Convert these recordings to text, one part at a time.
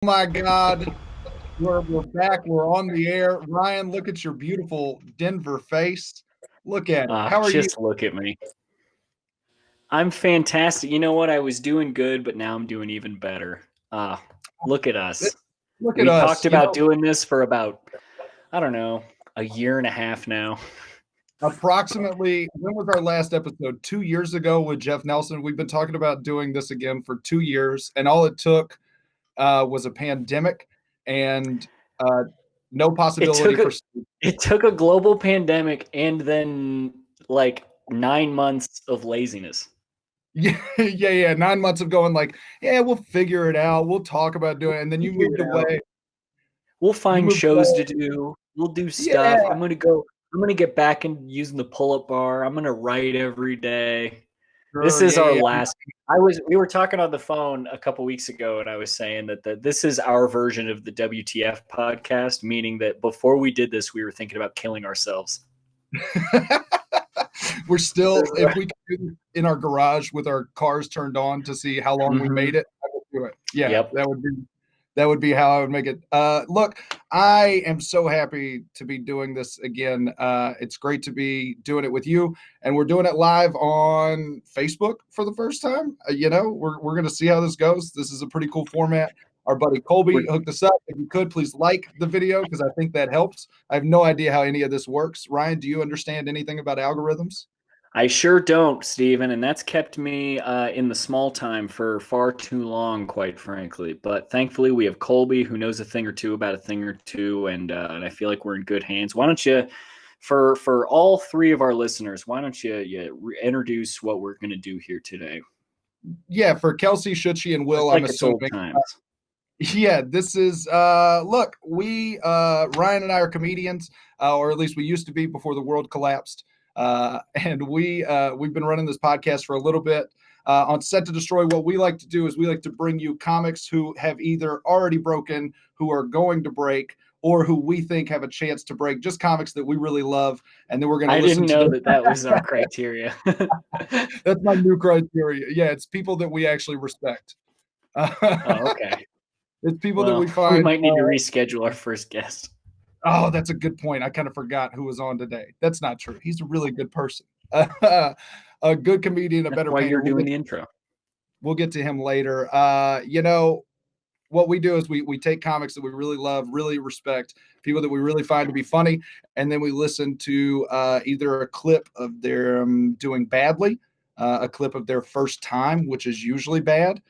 My God, we're back. We're on the air. Ryan, look at your beautiful Denver face. Look at it. How are you? Just look at me. I'm fantastic. You know what? I was doing good, but now I'm doing even better. Look at us. Look at We us. talked about doing this for about, I don't know, a year and a half now. Approximately, when was our last episode? 2 years ago with Jeff Nelson. We've been talking about doing this again for 2 years, and all it took was a pandemic and uh, no It possibility took for. a it took a global pandemic and then like 9 months of laziness. Yeah. 9 months of going like, yeah, we'll figure it out. We'll talk about doing it. And then you Figure moved it out. away. We'll You find moved shows to away. do. We'll do stuff. Yeah. I'm gonna get back in using the pull-up bar. I'm gonna write every day. This Sure. is our Yeah. last. We were talking on the phone a couple weeks ago, and I was saying that this is our version of the WTF podcast, meaning that before we did this, we were thinking about killing ourselves. We're still, if we could do this in our garage with our cars turned on to see how long we Mm-hmm. made it, I would do it. Yeah, Yep. that would be how I would make it. Look, I am so happy to be doing this again. It's great to be doing it with you, and we're doing it live on Facebook for the first time. We're gonna see how this goes. This is a pretty cool format. Our buddy Colby We're, hooked us up. If you could, please like the video because I think that helps. I have no idea how any of this works. Ryan, do you understand anything about algorithms? I sure don't, Stephen, and that's kept me in the small time for far too long, quite frankly. But thankfully, we have Colby, who knows a thing or two about a thing or two, and I feel like we're in good hands. Why don't you, for all three of our listeners, why don't you introduce what we're going to do here today? Yeah, for Kelsey, Shuchi, and Just Will, I'm like it's old assuming. times. Yeah, this is look, we Ryan and I are comedians, or at least we used to be before the world collapsed. And we've been running this podcast for a little bit. On Set to Destroy, what we like to do is we like to bring you comics who have either already broken, who are going to break, or who we think have a chance to break. Just comics that we really love, and then we're going to I listen didn't to know them. that was our criteria. That's my new criteria. Yeah, it's people that we actually respect. Oh, okay. It's people that Well, we we find. might need to reschedule our first guest. Oh, that's a good point. I kind of forgot who was on today. That's not true. He's a really good person. A good comedian, a That's better why painter. you're doing the intro. We'll get to him later. What we do is we take comics that we really love, really respect, people that we really find to be funny, and then we listen to either a clip of them doing badly, a clip of their first time, which is usually bad,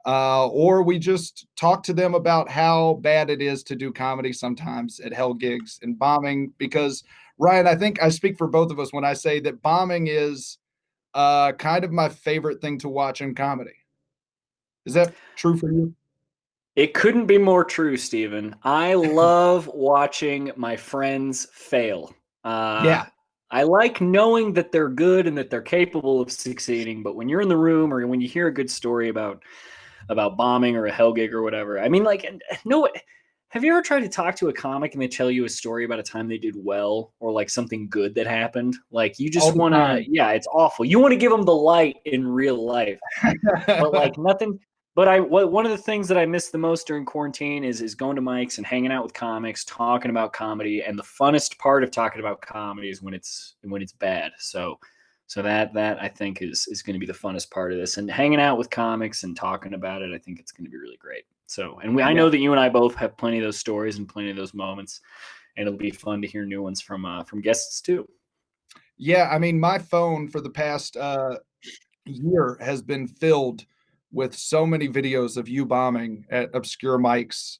or we just talk to them about how bad it is to do comedy sometimes at hell gigs and bombing. Because Ryan, I think I speak for both of us when I say that bombing is kind of my favorite thing to watch in comedy. Is that true for you? It couldn't be more true, Stephen. I love watching my friends fail. Uh, Yeah. I like knowing that they're good and that they're capable of succeeding. But when you're in the room or when you hear a good story about bombing or a hell gig or whatever, I mean, like, no. Have you ever tried to talk to a comic and they tell you a story about a time they did well or like something good that happened? Like you All just the want to, time. yeah, it's awful. You want to give them the light in real life, but like nothing. But one of the things that I miss the most during quarantine is going to mics and hanging out with comics, talking about comedy. And the funnest part of talking about comedy is when it's bad. So that I think is going to be the funnest part of this. And hanging out with comics and talking about it, I think it's going to be really great. So, and I Yeah. know that you and I both have plenty of those stories and plenty of those moments, and it'll be fun to hear new ones from guests too. Yeah. I mean, my phone for the past year has been filled with so many videos of you bombing at obscure mics,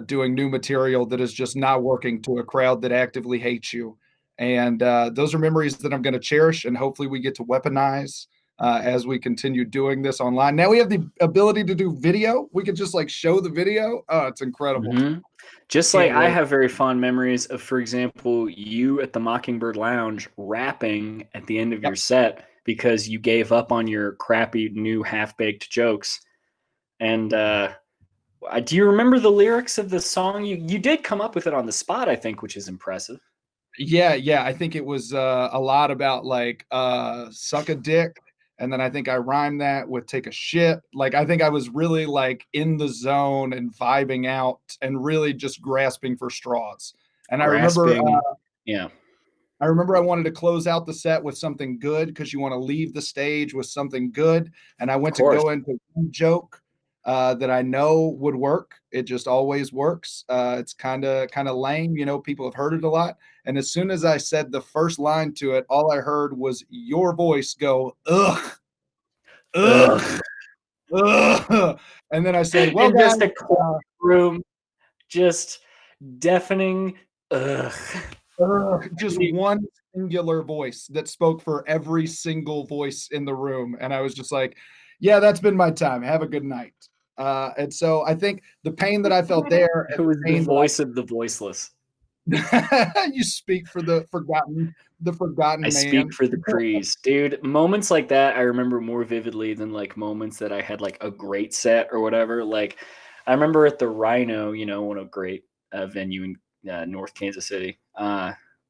doing new material that is just not working to a crowd that actively hates you. And those are memories that I'm going to cherish, and hopefully we get to weaponize as we continue doing this online. Now we have the ability to do video. We could just like show the video. Oh, it's incredible. Mm-hmm. Just like Can't I wait. have very fond memories of, for example, you at the Mockingbird Lounge rapping at the end of Yep. your set because you gave up on your crappy new half baked jokes. And do you remember the lyrics of the song? You did come up with it on the spot, I think, which is impressive. Yeah. I think it was a lot about like suck a dick And then I think I rhymed that with take a shit. Like, I think I was really like in the zone and vibing out and really just grasping for straws. And Grasping. Yeah. I remember I wanted to close out the set with something good because you want to leave the stage with something good. And I went Of to course. go into one joke that I know would work. It just always works. It's kind of lame, you know. People have heard it a lot. And as soon as I said the first line to it, all I heard was your voice go, ugh, ugh, Ugh. ugh. And then I said, well, And guys, just a room, just deafening. Ugh. just one singular voice that spoke for every single voice in the room. And I was just like, yeah, that's been my time. Have a good night. And so I think the pain that I felt there, It and was the the pain voice of the voiceless. that you speak for the forgotten I speak man. for the Crees, dude. Moments like that I remember more vividly than like moments that I had like a great set or whatever. Like I remember at the Rhino, you know, one of great venue in North Kansas City.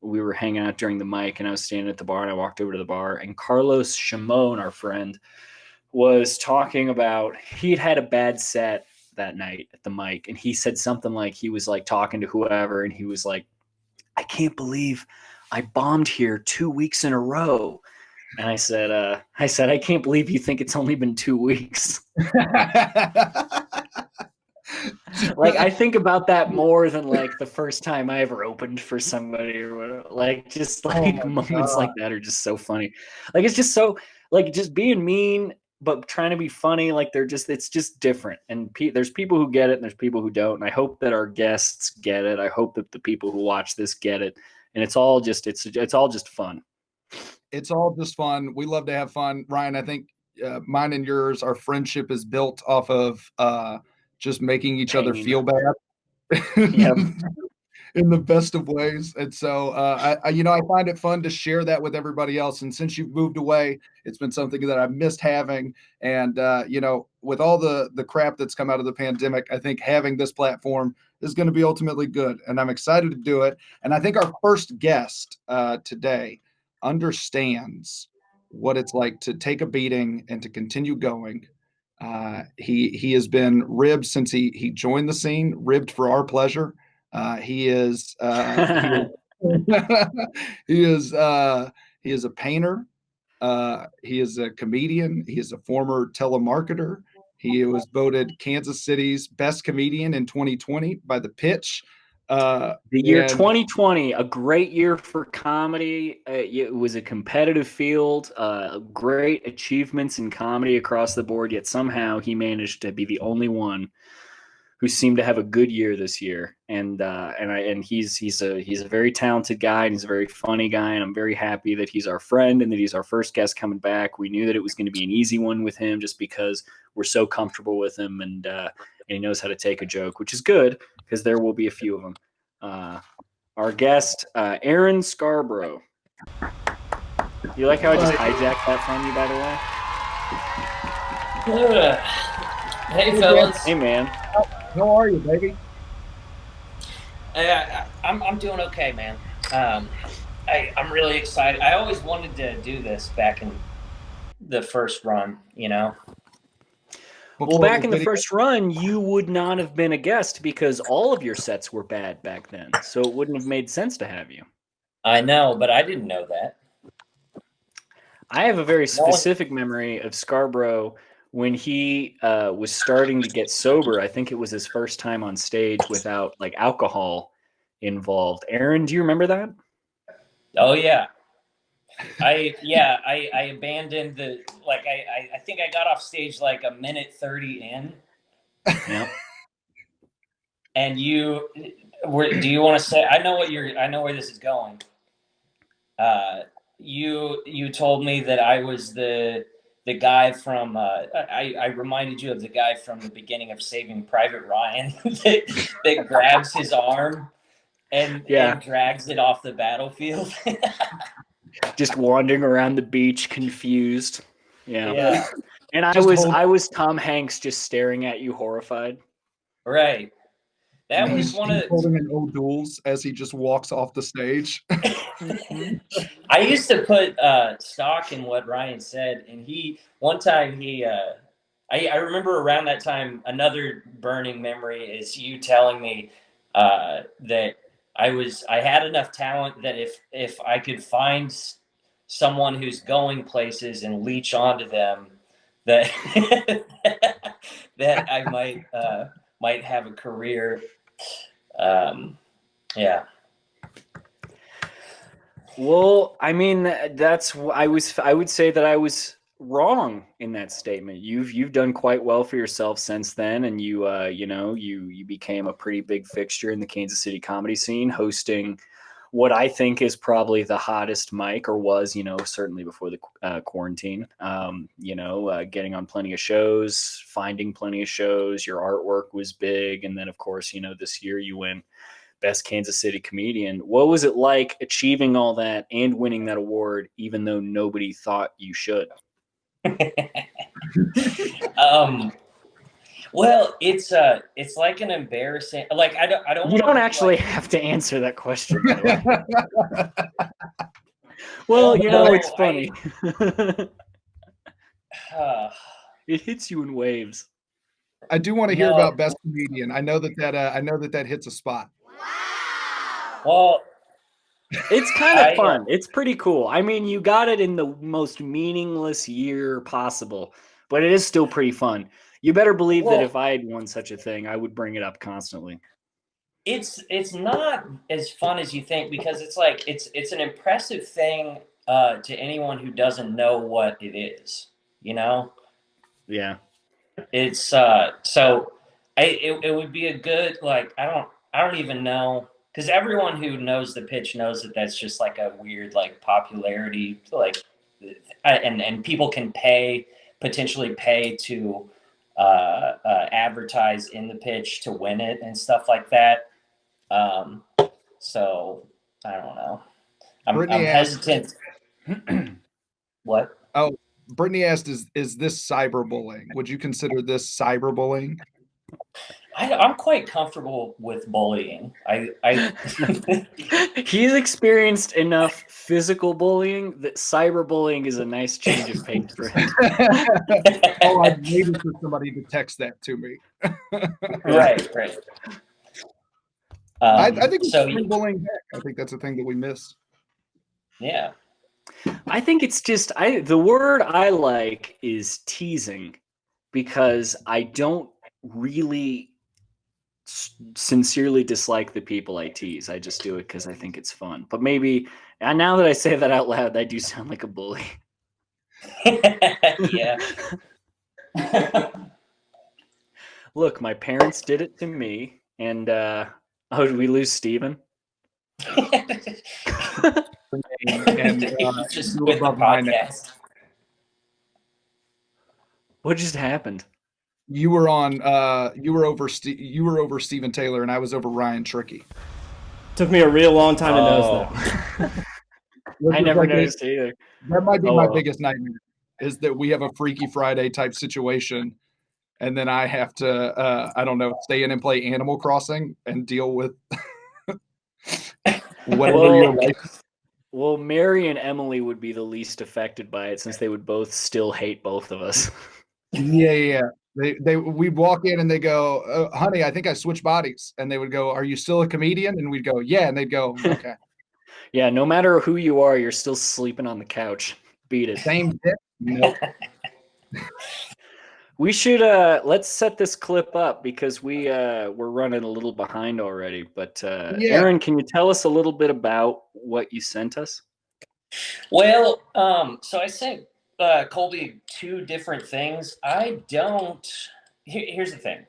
We were hanging out during the mic, and I was standing at the bar, and I walked over to the bar, and Carlos Shimon, our friend, was talking about he'd had a bad set that night at the mic, and he said something like he was like talking to whoever, and he was like, I can't believe I bombed here 2 weeks in a row. And I said, I can't believe you think it's only been 2 weeks. Like, I think about that more than like the first time I ever opened for somebody or whatever. Like, just Oh like my moments God. like that are just so funny. Like, it's just so like just being mean but trying to be funny. Like, it's just different. And there's people who get it, and there's people who don't. And I hope that our guests get it. I hope that the people who watch this get it. And it's all just fun. It's all just fun. We love to have fun. Ryan, I think mine and yours, our friendship is built off of just making each other Pain. feel bad. Yep. In the best of ways. And so, I find it fun to share that with everybody else. And since you've moved away, it's been something that I've missed having. And, with all the crap that's come out of the pandemic, I think having this platform is going to be ultimately good. And I'm excited to do it. And I think our first guest today understands what it's like to take a beating and to continue going. He has been ribbed since he joined the scene, ribbed for our pleasure. He is he is he is a painter. He is a comedian. He is a former telemarketer. He was voted Kansas City's best comedian in 2020 by The Pitch. The year And 2020, a great year for comedy. It was a competitive field, great achievements in comedy across the board, yet somehow he managed to be the only one who seemed to have a good year this year. And he's a very talented guy, and he's a very funny guy, and I'm very happy that he's our friend and that he's our first guest coming back. We knew that it was going to be an easy one with him just because we're so comfortable with him, and he knows how to take a joke, which is good because there will be a few of them. Our guest, Aaron Scarbrough. You like how I just hijacked that from you, by the way? Hey, fellas. Hey, man. how are you, baby? I'm doing okay, man. I'm really excited. I always wanted to do this back in the first run, you know. Well, back in the first run, you would not have been a guest because all of your sets were bad back then. So it wouldn't have made sense to have you. I know, but I didn't know that. I have a very specific memory of Scarbrough when he was starting to get sober. I think it was his first time on stage without like alcohol involved. Aaron, do you remember that? Oh yeah. I abandoned I think I got off stage like a minute 30 in. Yeah. And do you want to say, I know where this is going. You told me that I was the guy from I reminded you of the guy from the beginning of Saving Private Ryan that grabs his arm and drags it off the battlefield. Just wandering around the beach confused. Yeah. And I was Tom Hanks just staring at you horrified. Right. That was one of holding an O'Doul's as he just walks off the stage. I used to put stock in what Ryan said, and one time I remember around that time, another burning memory is you telling me that I had enough talent that if I could find someone who's going places and leech onto them, that that I might have a career. Yeah. Well, I mean, I would say that I was wrong in that statement. You've done quite well for yourself since then, and you became a pretty big fixture in the Kansas City comedy scene, hosting what I think is probably the hottest mic, or was, certainly before the quarantine. Getting on plenty of shows, finding plenty of shows. Your artwork was big, and then of course, this year you win Best Kansas City Comedian. What was it like achieving all that and winning that award, even though nobody thought you should? Well, it's like an embarrassing. Like I don't. You don't actually have to answer that question. By the way. Well, it's funny. It hits you in waves. I do want to hear about Best Comedian. I know that hits a spot. Well, it's kind of fun. It's pretty cool. I mean, you got it in the most meaningless year possible, but it is still pretty fun. You better believe that if I had won such a thing, I would bring it up constantly. It's not as fun as you think, because it's like it's an impressive thing to anyone who doesn't know what it is. Yeah. It's so it would be a good, like, I don't even know, because everyone who knows the pitch knows that that's just like a weird, like, popularity, like, and people can potentially pay to advertise in the pitch to win it and stuff like that. So I don't know. I'm hesitant. What? Oh, Brittany asked, is this cyberbullying? Would you consider this cyberbullying? I'm quite comfortable with bullying. He's experienced enough physical bullying that cyberbullying is a nice change of pace for him. Oh, I needed for somebody to text that to me. Right. I think it's bullying back. I think that's a thing that we miss. Yeah. I think it's just the word I like is teasing, because I don't really sincerely dislike the people I tease. I just do it because I think it's fun. But maybe, and now that I say that out loud, I do sound like a bully. Yeah. Look, my parents did it to me, and did we lose Stephen? Just with the podcast. What just happened? You were over Stephen Taylor, and I was over Ryan Trickey. Took me a real long time to notice that. I never noticed either. That might be my biggest nightmare, is that we have a Freaky Friday type situation, and then I have to I don't know, stay in and play Animal Crossing and deal with whatever your life. Well, Mary and Emily would be the least affected by it, since they would both still hate both of us. Yeah. We'd walk in and they go, honey, I think I switched bodies. And they would go, are you still a comedian? And we'd go, yeah. And they'd go, okay. Yeah, no matter who you are, you're still sleeping on the couch. Beat it. Same dick? Nope. We should let's set this clip up, because we're running a little behind already. But Aaron, can you tell us a little bit about what you sent us? Well, so I sent Colby two different things. Here's the thing.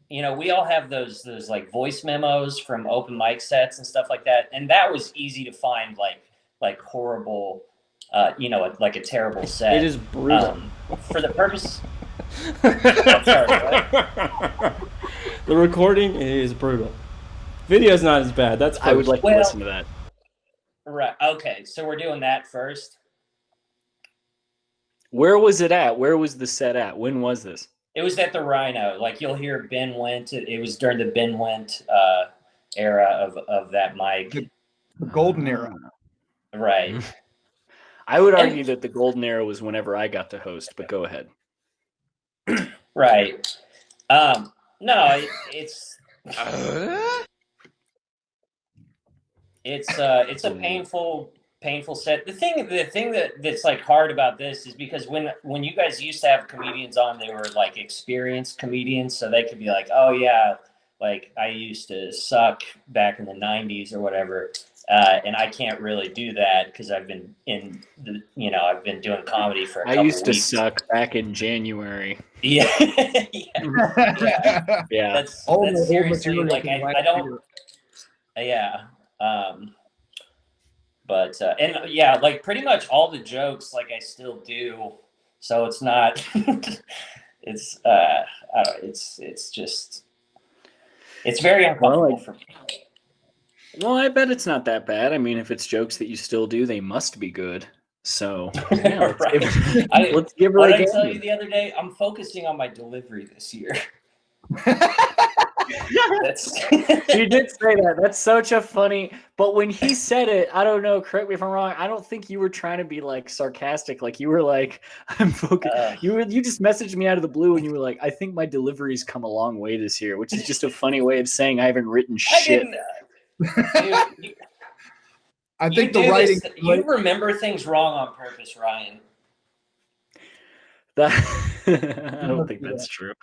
We all have those like voice memos from open mic sets and stuff like that, and that was easy to find, like horrible, like a terrible set. It is brutal. For the purpose. I'm sorry, what? The recording is brutal. Video's not as bad. That's first. I would like to listen to that. Right. Okay. So we're doing that first. Where was it at? Where was the set at? When was this? It was at the Rhino. Like, you'll hear Ben Wendt. It was during the Ben Wendt era of that mic. the golden era. Right. I would argue that the golden era was whenever I got to host, but go ahead. Right. No, it's a painful set. The thing that's like hard about this is because when you guys used to have comedians on, they were like experienced comedians, so they could be like, oh yeah, like I used to suck back in the 90s or whatever. And I can't really do that because I've been I've been doing comedy for a couple weeks. I used to suck back in January. Yeah. Yeah. That's seriously like I don't. Yeah. But and yeah, like pretty much all the jokes like I still do. So it's not. It's I don't. It's just. It's very uncomfortable for me. Well, I bet it's not that bad. I mean, if it's jokes that you still do, they must be good. So, yeah, let's give her what a did I tell you the other day? I'm focusing on my delivery this year. You did say that. That's such a funny. But when he said it, I don't know. Correct me if I'm wrong. I don't think you were trying to be like sarcastic. Like you were like, I'm focused. You just messaged me out of the blue, and you were like, I think my delivery's come a long way this year, which is just a funny way of saying I haven't written shit. I think the writing. You remember things wrong on purpose, Ryan. I don't think that's true.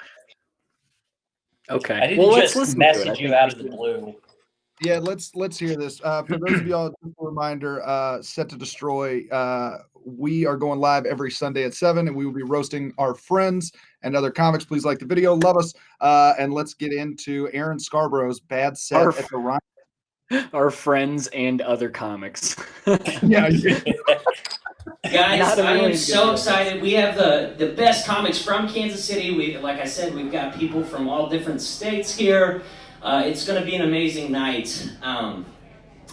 Okay. I didn't just message you out of the blue. Yeah, let's hear this. For those of y'all, just a reminder, Set to Destroy. We are going live every Sunday at 7, and we will be roasting our friends and other comics. Please like the video, love us, and let's get into Aaron Scarborough's bad set at the Ryan. Our friends and other comics. Yeah. Guys, I am so excited. We have the best comics from Kansas City. Like I said, we've got people from all different states here. It's going to be an amazing night.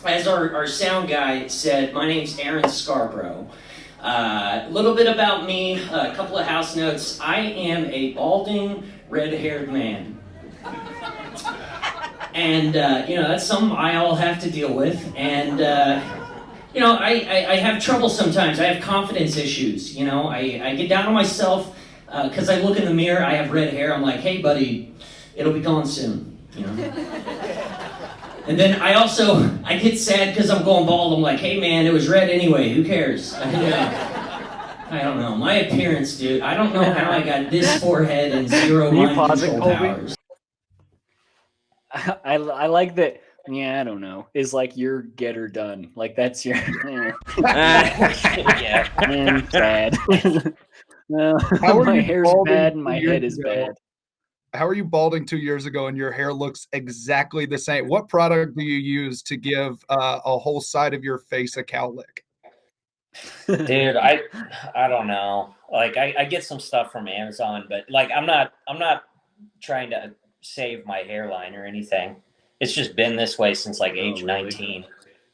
As our sound guy said, my name's Aaron Scarbrough. A little bit about me, a couple of house notes. I am a balding, red-haired man. And, that's something I all have to deal with. And, I have trouble sometimes. I have confidence issues. I get down on myself because I look in the mirror. I have red hair. I'm like, hey, buddy, it'll be gone soon. And then I get sad because I'm going bald. I'm like, hey, man, it was red anyway. Who cares? I don't know. My appearance, dude. I don't know how I got this forehead and zero mind control powers. I like that. Yeah, I don't know. Is like your get her done. Like that's your. Yeah. I'm sad. No, my hair's bad and my head is bad. How are you balding 2 years ago and your hair looks exactly the same? What product do you use to give a whole side of your face a cowlick? Dude, I don't know. Like I get some stuff from Amazon, but like I'm not trying to save my hairline or anything. It's just been this way since like age 19.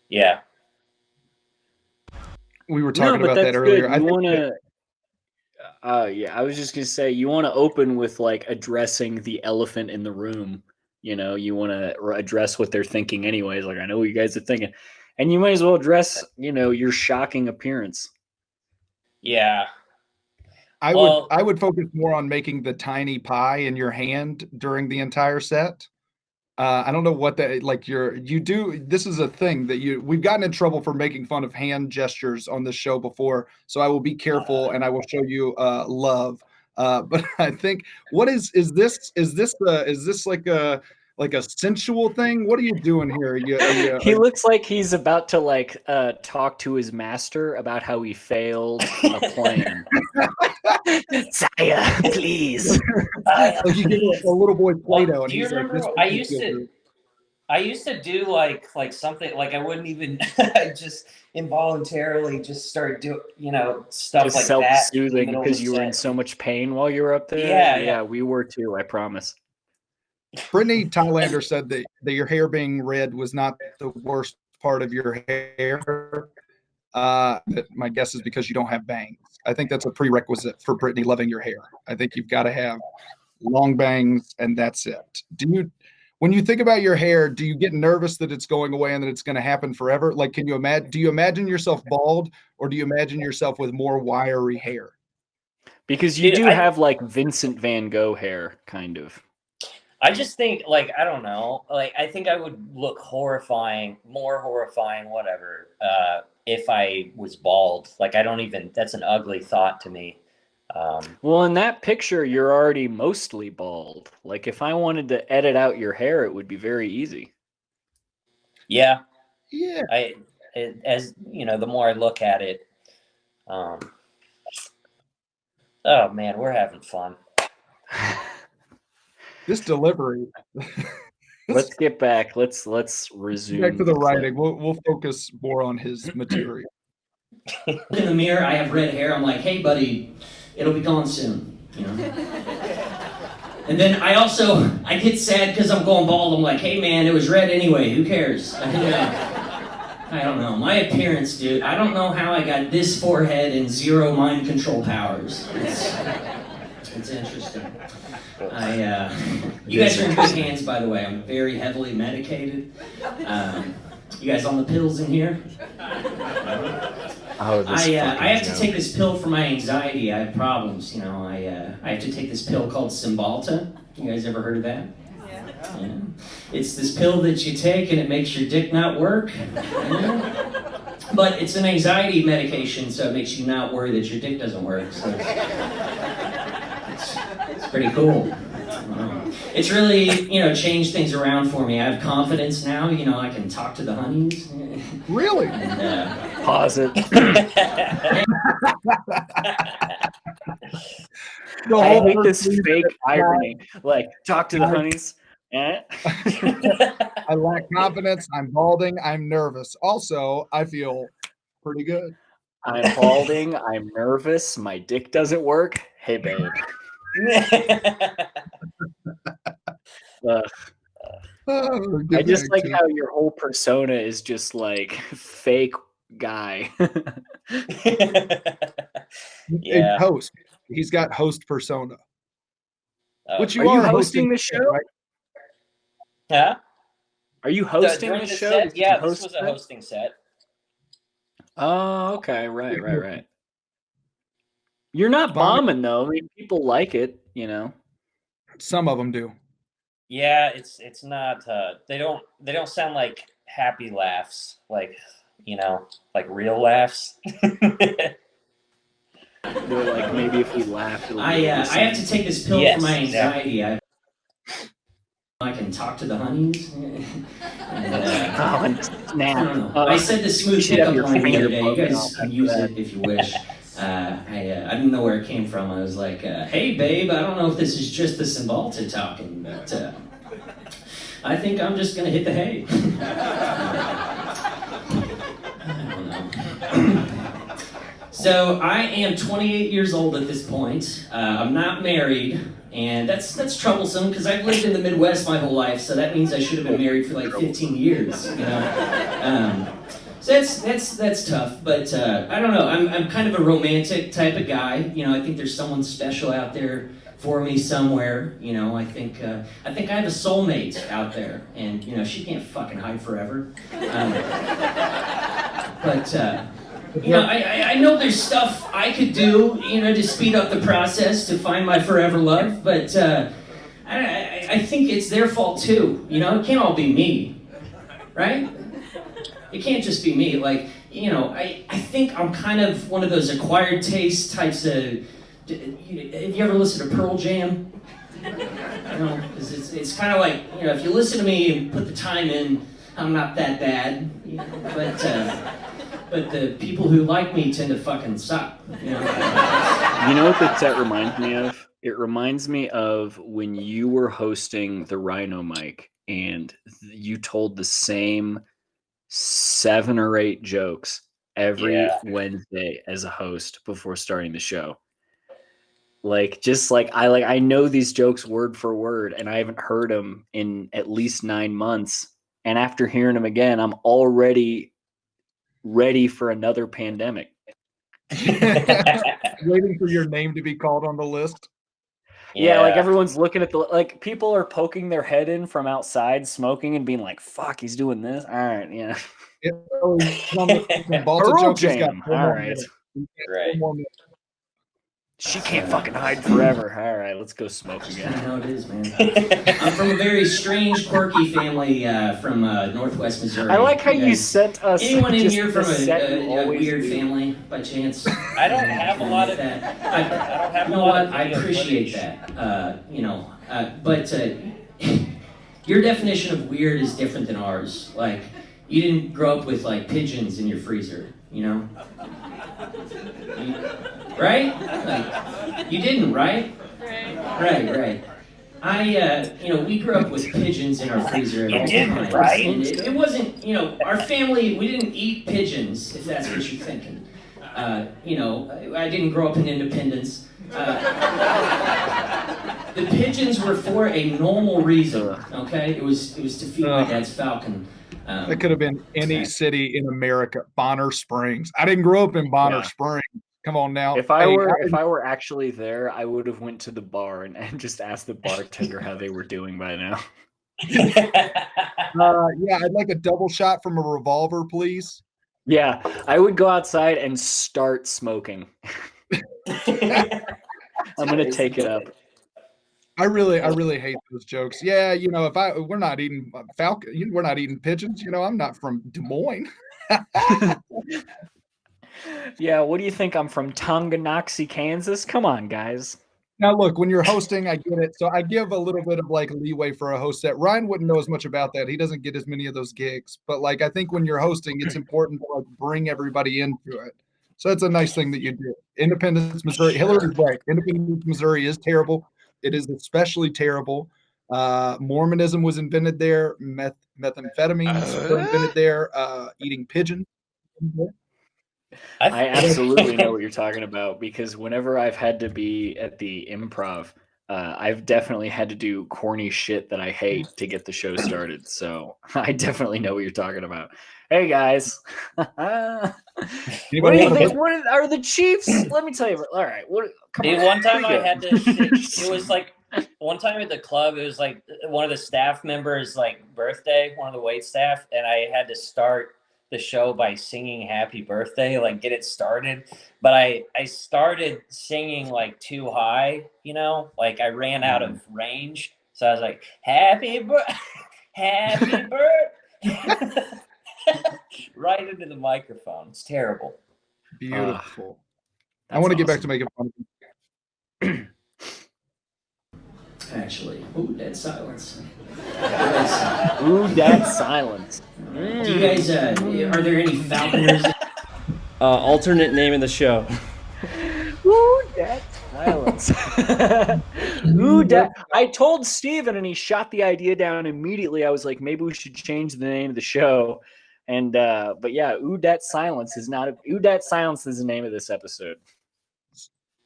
Yeah. We were talking about that earlier. I was just gonna say you want to open with like addressing the elephant in the room. You want to address what they're thinking anyways. Like I know what you guys are thinking, and you might as well address your shocking appearance. Yeah. I would focus more on making the tiny pie in your hand during the entire set. I don't know what that you do. This is a thing that we've gotten in trouble for making fun of hand gestures on this show before. So I will be careful and I will show you love. But I think is this like a sensual thing? What are you doing here? He looks like he's about to talk to his master about how he failed a plan. Sire, please. Like you give a little boy Play-Doh. Do you remember? I used to do like something like I wouldn't even just involuntarily just start doing stuff just like self-soothing because you were in so much pain while you were up there. Yeah, we were too. I promise. Brittany Tylander said that your hair being red was not the worst part of your hair. My guess is because you don't have bangs. I think that's a prerequisite for Brittany loving your hair. I think you've got to have long bangs, and that's it. When you think about your hair, do you get nervous that it's going away and that it's going to happen forever? Like, do you imagine yourself bald, or do you imagine yourself with more wiry hair? Because you Dude, do have like Vincent Van Gogh hair, kind of. I just think, like, I don't know. Like, I think I would look more horrifying, whatever, if I was bald. Like, that's an ugly thought to me. Well, in that picture, you're already mostly bald. Like, if I wanted to edit out your hair, it would be very easy. Yeah. Yeah. As you know, the more I look at it, oh man, we're having fun. This delivery. Let's get back. Let's resume. Back to the clip. writing. We'll focus more on his material. In the mirror, I have red hair. I'm like, hey, buddy, it'll be gone soon. You know. And then I get sad because I'm going bald. I'm like, hey, man, it was red anyway. Who cares? I don't know. My appearance, dude. I don't know how I got this forehead and 0 mind control powers. It's interesting. You guys are in good hands, by the way. I'm very heavily medicated. You guys on the pills in here? Oh, I have to take this pill for my anxiety. I have problems, you know. I have to take this pill called Cymbalta. You guys ever heard of that? Yeah. It's this pill that you take and it makes your dick not work. Yeah. But it's an anxiety medication, so it makes you not worry that your dick doesn't work. So it's pretty cool. It's really, changed things around for me. I have confidence now. I can talk to the honeys. Really? And, pause it. I hate this fake irony. Like, talk to the honeys. Eh? I lack confidence. I'm balding. I'm nervous. Also, I feel pretty good. I'm balding. I'm nervous. My dick doesn't work. Hey, babe. I just like how your whole persona is just like fake guy. Yeah. Host. He's got host persona. Which are you hosting the show? Right? Huh? Are you hosting the show? Set? Yeah, this was a hosting set. Oh, okay. Right. You're not bombing though. I mean, people like it, Some of them do. Yeah, it's not. They don't sound like happy laughs, like like real laughs. They're like, maybe if we laugh, it'll I have to take this pill for my anxiety. Exactly. I can talk to the honeys. Snap. I said the smooth pickup line the other day. You guys can use it if you wish. I didn't know where it came from. I was like, hey, babe, I don't know if this is just the Cymbalta talking, but I think I'm just going to hit the hay. I don't know. So I am 28 years old at this point. I'm not married, and that's troublesome because I've lived in the Midwest my whole life, so that means I should have been married for like 15 years, So that's tough, but I don't know. I'm kind of a romantic type of guy. I think there's someone special out there for me somewhere. I think I have a soulmate out there, and she can't fucking hide forever. But I know there's stuff I could do, to speed up the process to find my forever love. But I think it's their fault too. It can't all be me, right? It can't just be me. Like, I think I'm kind of one of those acquired taste types of. Have you ever listened to Pearl Jam? It's kind of like, if you listen to me and put the time in, I'm not that bad. But the people who like me tend to fucking suck. You know what the set reminds me of? It reminds me of when you were hosting the Rhino Mic and you told the same 7 or 8 jokes every Wednesday as a host before starting the show. I know these jokes word for word, and I haven't heard them in at least 9 months. And after hearing them again, I'm already ready for another pandemic. Waiting for your name to be called on the list. Yeah, like everyone's looking at like people are poking their head in from outside smoking and being like, fuck, he's doing this. All right, yeah. Balta Pearl joke, he's got Jam. 4 All more right. minutes. Right. 4 more minutes. She can't fucking hide forever. All right, let's go smoke again. That's how it is, man. I'm from a very strange, quirky family from Northwest Missouri. I like how you sent us. Anyone in just here the from set you a always weird do. family, by chance? I don't have a lot of. that. I don't have You a know lot what? of I video appreciate footage. that. But your definition of weird is different than ours. Like, you didn't grow up with like pigeons in your freezer, you know? Right? Like, you didn't, right? Right. We grew up with pigeons in our freezer at all times. Right? And it wasn't, our family, we didn't eat pigeons, if that's what you're thinking. I didn't grow up in Independence. The pigeons were for a normal reason, okay? It was to feed my dad's falcon. That could have been any city in America. Bonner Springs. I didn't grow up in Bonner Springs. Come on now. If I were actually there, I would have went to the bar and just asked the bartender how they were doing by now. I'd like a double shot from a revolver, please. Yeah, I would go outside and start smoking. I'm gonna take it up. I really hate those jokes. Yeah, we're not eating falcon, we're not eating pigeons. I'm not from Des Moines. Yeah, what do you think? I'm from Tonganoxie, Kansas? Come on, guys. Now, look, when you're hosting, I get it. So I give a little bit of like leeway for a host that Ryan wouldn't know as much about that. He doesn't get as many of those gigs. But like, I think when you're hosting, it's important to like bring everybody into it. So that's a nice thing that you do. Independence, Missouri. Hillary's right. Independence, Missouri is terrible. It is especially terrible. Mormonism was invented there. Methamphetamines were invented there. Eating pigeons. I absolutely know what you're talking about because whenever I've had to be at the Improv, I've definitely had to do corny shit that I hate to get the show started. So I definitely know what you're talking about. Hey guys, what do you think? What are the Chiefs? Let me tell you. All right, One time I had to. It was like one time at the club. It was like one of the staff members' like birthday, one of the wait staff, and I had to start the show by singing happy birthday, like get it started. But I started singing like too high, like I ran out of range. So I was like, happy birthday, right into the microphone. It's terrible. Beautiful. I want to get back to making fun of you. Actually, ooh, dead silence. Ooh, dead silence. Do you guys, are there any falconers? Alternate name of the show. Ooh, dead silence. Ooh, dead. I told Steven and he shot the idea down immediately. I was like, maybe we should change the name of the show. And, but yeah, Ooh, That Silence is not Ooh, That Silence is the name of this episode.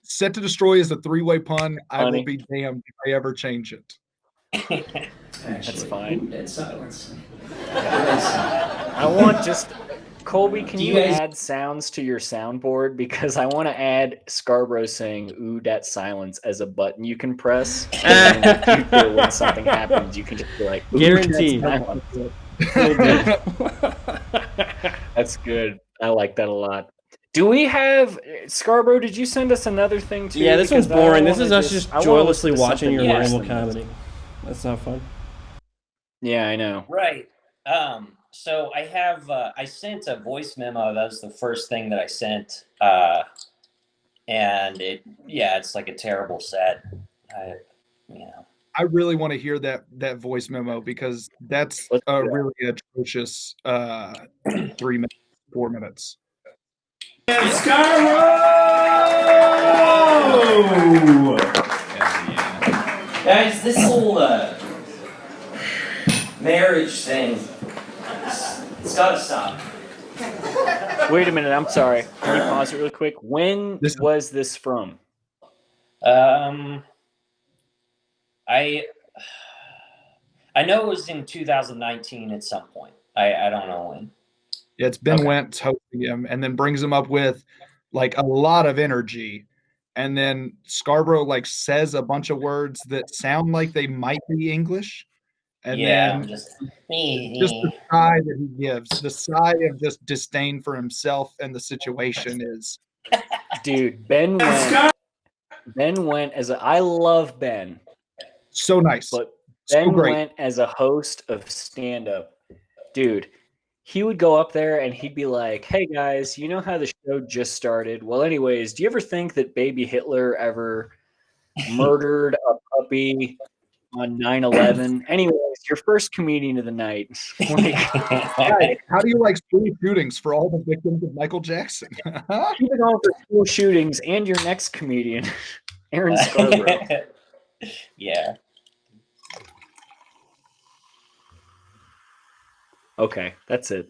Set to Destroy is a 3-way pun. I Funny. will be damned if I ever change it. Actually, that's fine. Ooh, dead silence. I want Colby, can you add sounds to your soundboard? Because I want to add Scarbrough saying "Ooh, that silence" as a button you can press. And in the future, when something happens, you can just be like, Guaranteed. That's good. I like that a lot. Do we have Scarbrough? Did you send us another thing too? Yeah, this one's Because boring. This is us just joylessly watching your else ramble than comedy. That's not fun. Yeah, I know. Right. So I have I sent a voice memo. That was the first thing that I sent. And it's like a terrible set. I really want to hear that voice memo because that's a really atrocious 3 minutes, 4 minutes. Scarbrough! Guys, this whole marriage thing, it's gotta stop. Wait a minute. I'm sorry. Can you pause it really quick? When was this from? I know it was in 2019 at some point. I don't know when. Yeah, it's Ben Wentz hosting him and then brings him up with like a lot of energy. and then Scarbrough like says a bunch of words that sound like they might be English, and Yeah, then just just the sigh that he gives, the sigh of just disdain for himself and the situation is Dude, Ben went as I love Ben, so nice. but So Ben great. went as a host of stand-up. Dude, he would go up there and he'd be like, "Hey guys, you know how the show just started? Well, anyways, do you ever think that baby Hitler ever murdered a puppy on 9/11? Anyways, your first comedian of the night." Like, Guys, how do you like school shootings for all the victims of Michael Jackson? keep it on for school shootings and your next comedian, Aaron Scarbrough. Yeah. Okay, that's it.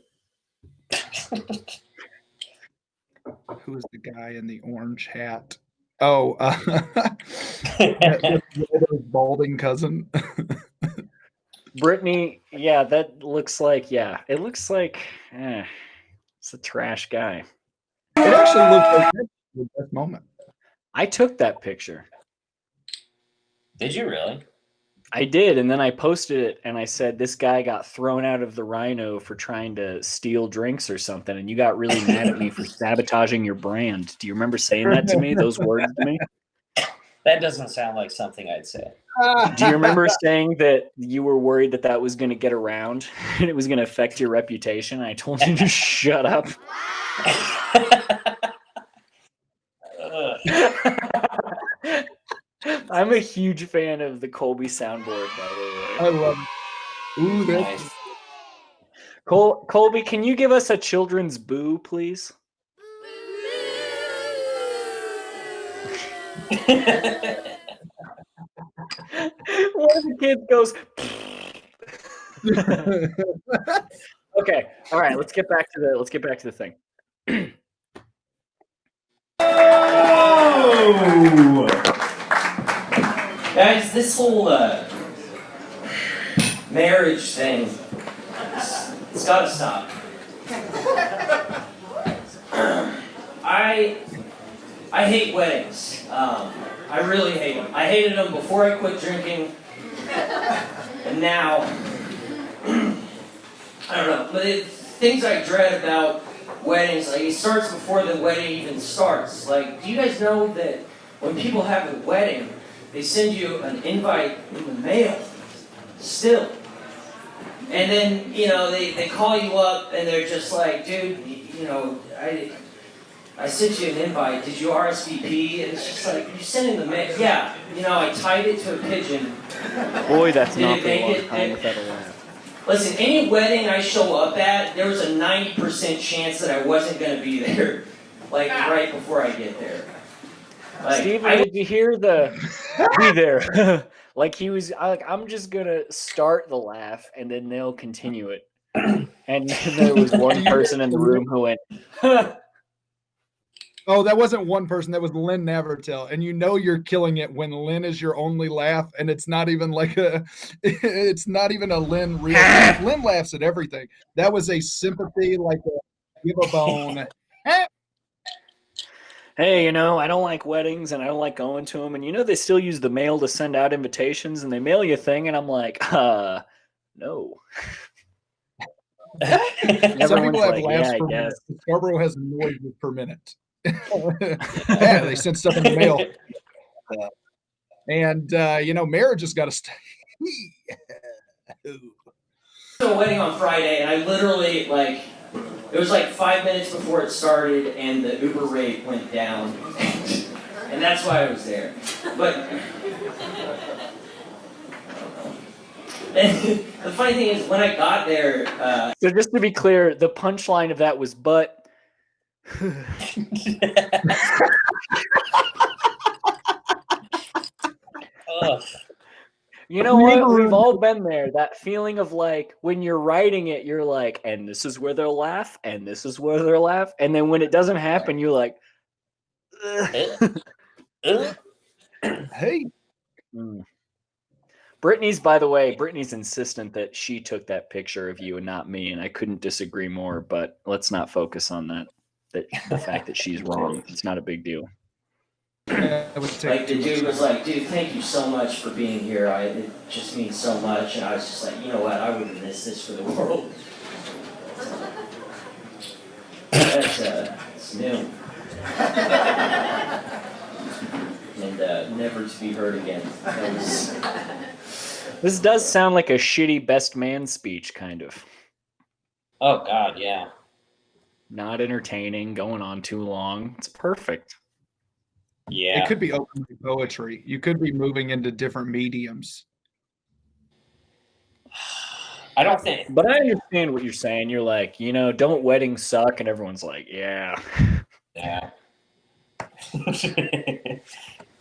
Who is the guy in the orange hat? Oh, balding cousin. Brittany, yeah, that looks like, it looks like, it's a trash guy. It actually looks like the best moment. I took that picture. Did you really? I did, and then I posted it, and I said, this guy got thrown out of the Rhino for trying to steal drinks or something, and you got really mad at me for sabotaging your brand. Do you remember saying that to me, those words to me? That doesn't sound like something I'd say. Do you remember saying that you were worried that that was going to get around and it was going to affect your reputation? I told you to shut up. I'm a huge fan of the Colby soundboard, by the way. I love it. Ooh, that's Nice. Colby, can you give us a children's boo, please? One of the kids goes. Okay, all right. Let's get back to the thing. Oh! Guys, this whole marriage thing, it's got to stop. I hate weddings. I really hate them. I hated them before I quit drinking, and now, I don't know. But things I dread about weddings, like it starts before the wedding even starts. Like, do you guys know that when people have a wedding, they send you an invite in the mail, still. And then, they call you up and they're just like, dude, I sent you an invite. Did you RSVP? And it's just like, you're sending the mail. Yeah, I tied it to a pigeon. Boy, that's Did not it the make long it? time without a laugh. Listen, any wedding I show up at, there was a 90% chance that I wasn't going to be there, like right before I get there. Like, Steven, did you hear the be there? Like he was like, I'm just gonna start the laugh and then they'll continue it. And there was one person in the room who went, Oh, that wasn't one person. That was Lynn Navertel. And you're killing it when Lynn is your only laugh, and it's not even like it's not even a Lynn real laugh. Lynn laughs at everything. That was a sympathy, like a give a bone. hey, I don't like weddings and I don't like going to them. And they still use the mail to send out invitations and they mail you a thing. And I'm like, no. Some people have like, laughs yeah, per I guess. minute. Scarbrough has noises per minute. Yeah, they send stuff in the mail. And marriage has got to stay. a wedding on Friday, and I literally, it was like 5 minutes before it started, and the Uber rate went down. And that's why I was there. But and the funny thing is, when I got there... So just to be clear, the punchline of that was, but... You know what? We've all been there. That feeling of like when you're writing it, you're like, and this is where they'll laugh, and this is where they'll laugh. And then when it doesn't happen, you're like, Hey. By the way, Brittany's insistent that she took that picture of you and not me, and I couldn't disagree more, but let's not focus on that. The fact that she's wrong. It's not a big deal. Like the dude was like, dude, thank you so much for being here. It just means so much. And I was just like, you know what? I wouldn't miss this for the world. It's new. And never to be heard again. This does sound like a shitty best man speech, kind of. Oh God, yeah. Not entertaining, going on too long. It's perfect. Yeah. It could be open poetry. You could be moving into different mediums. I don't think. But I understand what you're saying. You're like, don't weddings suck? And everyone's like, yeah. Yeah.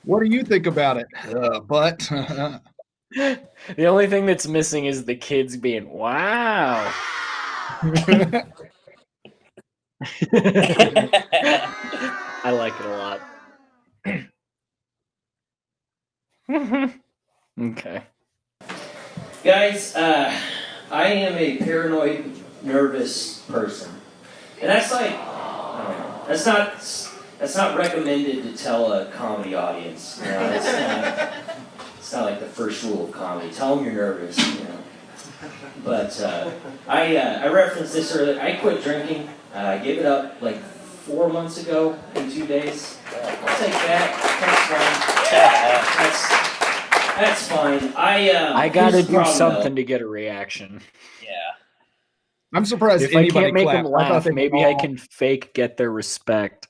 What do you think about it? But The only thing that's missing is the kids being, wow. I like it a lot. Okay. Guys, I am a paranoid, nervous person. And that's like, I don't know, that's not recommended to tell a comedy audience. It's not like the first rule of comedy. Tell them you're nervous, But I referenced this earlier. I quit drinking. I gave it up like 4 months ago in 2 days. I'll take that. That's fine. I gotta do something to get a reaction. Yeah. I'm surprised If I anybody can't make clapped. them I thought laugh, they maybe were I can fake get their respect.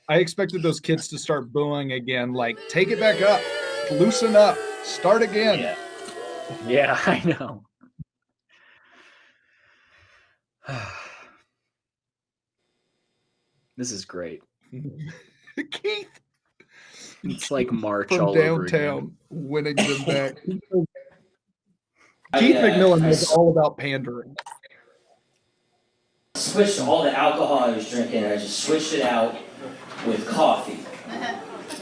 I expected those kids to start booing again. Like, take it back up, loosen up, start again. Yeah. Yeah, I know. This is great. Keith It's like March from all over again. downtown winning them back. Keith McMillan was all about pandering. Switched all the alcohol I was drinking. I just switched it out with coffee,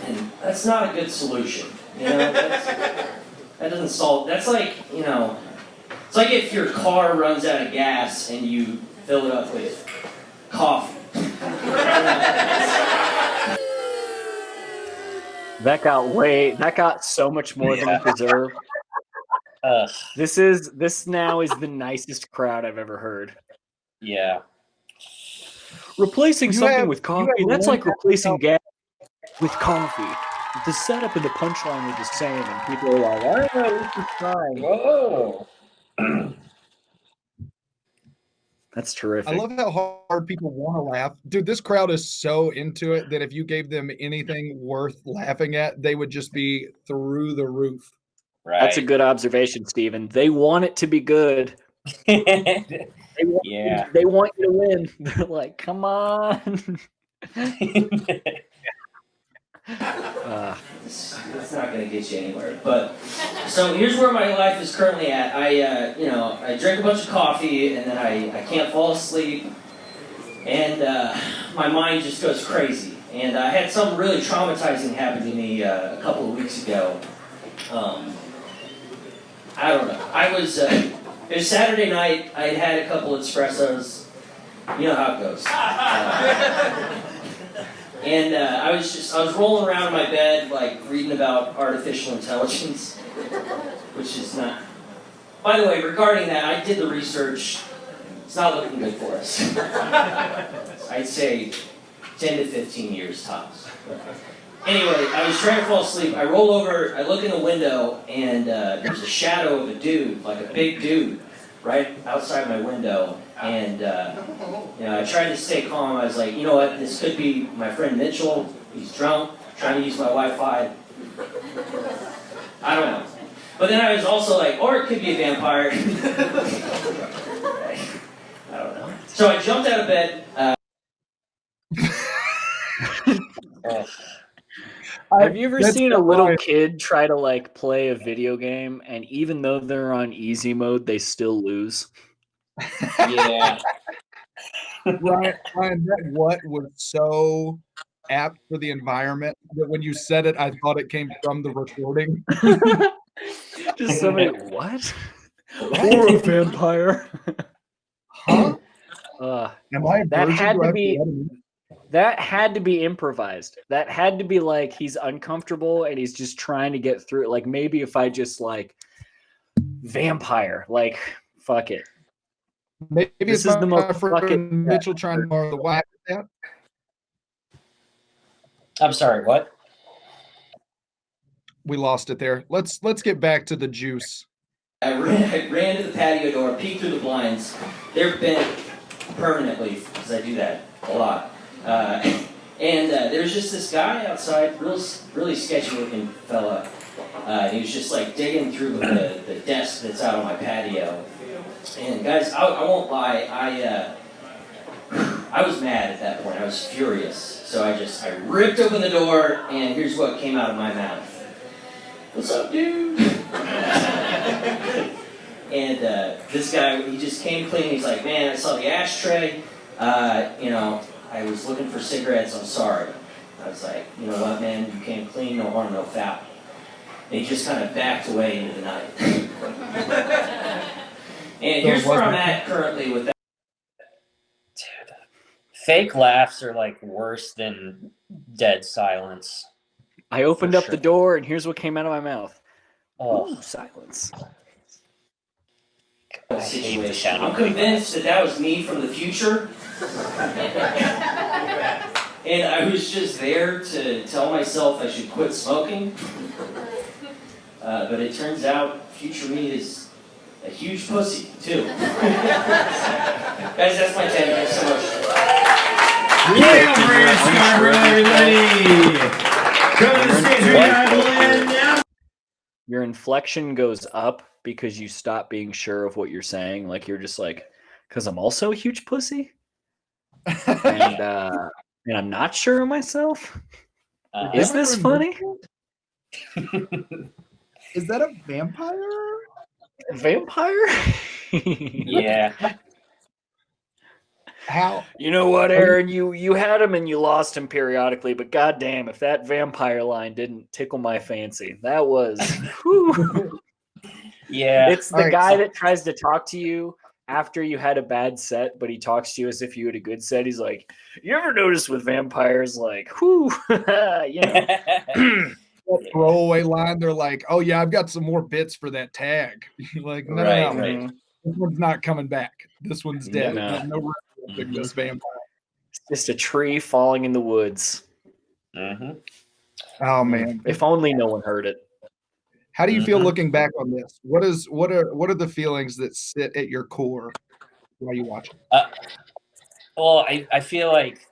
and that's not a good solution. That doesn't solve. That's like it's like if your car runs out of gas and you fill it up with coffee. That got so much more than it deserved. This now is the nicest crowd I've ever heard. Yeah. Replacing something with coffee, that's like replacing gas with coffee. The setup and the punchline are the same, and people are like, I don't know, this is fine. Whoa. That's terrific. I love how hard people want to laugh. Dude, this crowd is so into it that if you gave them anything worth laughing at, they would just be through the roof. Right. That's a good observation, Stephen. They want it to be good. They want you to win. They're like, come on. It's not going to get you anywhere. But so here's where my life is currently at. I drink a bunch of coffee and then I can't fall asleep, and my mind just goes crazy. And I had something really traumatizing happen to me a couple of weeks ago. I don't know. It was Saturday night. I had a couple espressos. You know how it goes. And I was rolling around in my bed, like, reading about artificial intelligence, which is not... By the way, regarding that, I did the research. It's not looking good for us. I'd say 10 to 15 years tops. Anyway, I was trying to fall asleep. I roll over, I look in the window, and there's a shadow of a dude, like a big dude, right outside my window. And I tried to stay calm. I was like, you know what, this could be my friend Mitchell. He's drunk, trying to use my Wi-Fi. I don't know. But then I was also like, or it could be a vampire. I don't know. So I jumped out of bed. Have you ever seen a little kid try to like play a video game, and even though they're on easy mode, they still lose? Yeah. Ryan, that what was so apt for the environment that when you said it, I thought it came from the recording. Just somebody, what? Or a vampire? Huh? That Am I a that virgin? had Do I to have be. blood in me? That had to be improvised. That had to be like he's uncomfortable and he's just trying to get through it. Like maybe if I just like vampire, like fuck it. Maybe This it's is the my most friend fucking Mitchell trying to borrow the whack. I'm sorry, what? We lost it there. Let's get back to the juice. I ran to the patio door, peeked through the blinds. They're bent permanently because I do that a lot. And there's just this guy outside, really sketchy looking fella. He was just like digging through the desk that's out on my patio. And guys, I won't lie, I was mad at that point. I was furious. So I ripped open the door, and here's what came out of my mouth. What's up, dude? And this guy, he just came clean. He's like, man, I saw the ashtray. I was looking for cigarettes. I'm sorry. I was like, you know what, man? You came clean, no harm, no foul. And he just kind of backed away into the night. And here's where I'm at currently with that. Dude, fake laughs are like worse than dead silence. I opened For up sure. the door and here's what came out of my mouth. Oh, Ooh, silence. I hate the sound I'm of fake convinced that was me from the future. And I was just there to tell myself I should quit smoking. But it turns out future me is a huge pussy, too. Guys, that's my 10. Thanks so much. Yeah, Brad Scarbrough, everybody! Come to the stage, we got Lynn now. Your inflection goes up because you stop being sure of what you're saying. Like you're just like, because I'm also a huge pussy. And I'm not sure of myself. Is this funny? Is that a vampire? Vampire? Yeah. How? You know what, Aaron? You had him and you lost him periodically, but goddamn, if that vampire line didn't tickle my fancy, that was. Whew. Yeah. It's the guy that tries to talk to you after you had a bad set, but he talks to you as if you had a good set. He's like, "You ever notice with vampires, like, whoo, you know." That throwaway line, they're like, "Oh yeah, I've got some more bits for that tag." Like, no, Right, no, right. this one's not coming back. This one's dead. No. No referencing this vampire. It's just a tree falling in the woods. Mm-hmm. Oh man, If only no one heard it. how do you feel looking back on this? What are the feelings that sit at your core while you watch it? Well, I feel like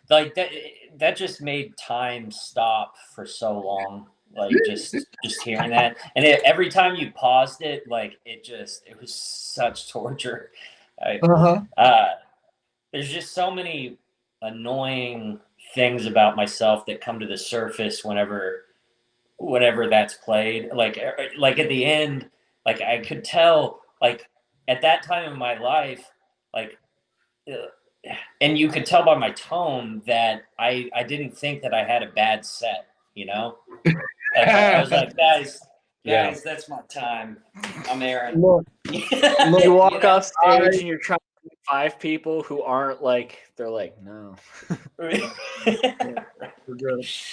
that just made time stop for so long. Like just hearing that, and every time you paused it, like it was such torture. There's just so many annoying things about myself that come to the surface whenever that's played. Like at the end, like I could tell, like at that time in my life, like. And you could tell by my tone that I didn't think that I had a bad set, you know? Like, I was like, guys, that's my time. I'm Aaron. Look, You walk off stage and you're trying to meet 5 people who aren't like, they're like, no.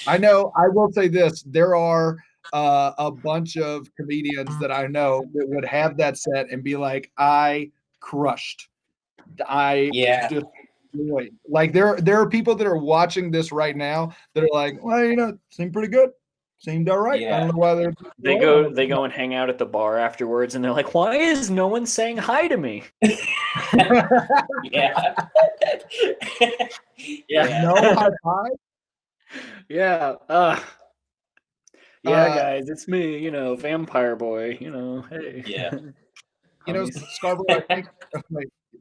I know. I will say this: there are a bunch of comedians that I know that would have that set and be like, "I crushed." Destroyed. Like there are people that are watching this right now that are like, well, seemed pretty good, seemed all right. Yeah. I don't know why They go and hang out at the bar afterwards and they're like, why is no one saying hi to me? Yeah. No high five. Yeah. Guys, it's me, vampire boy, hey. Yeah. Scarborough, I think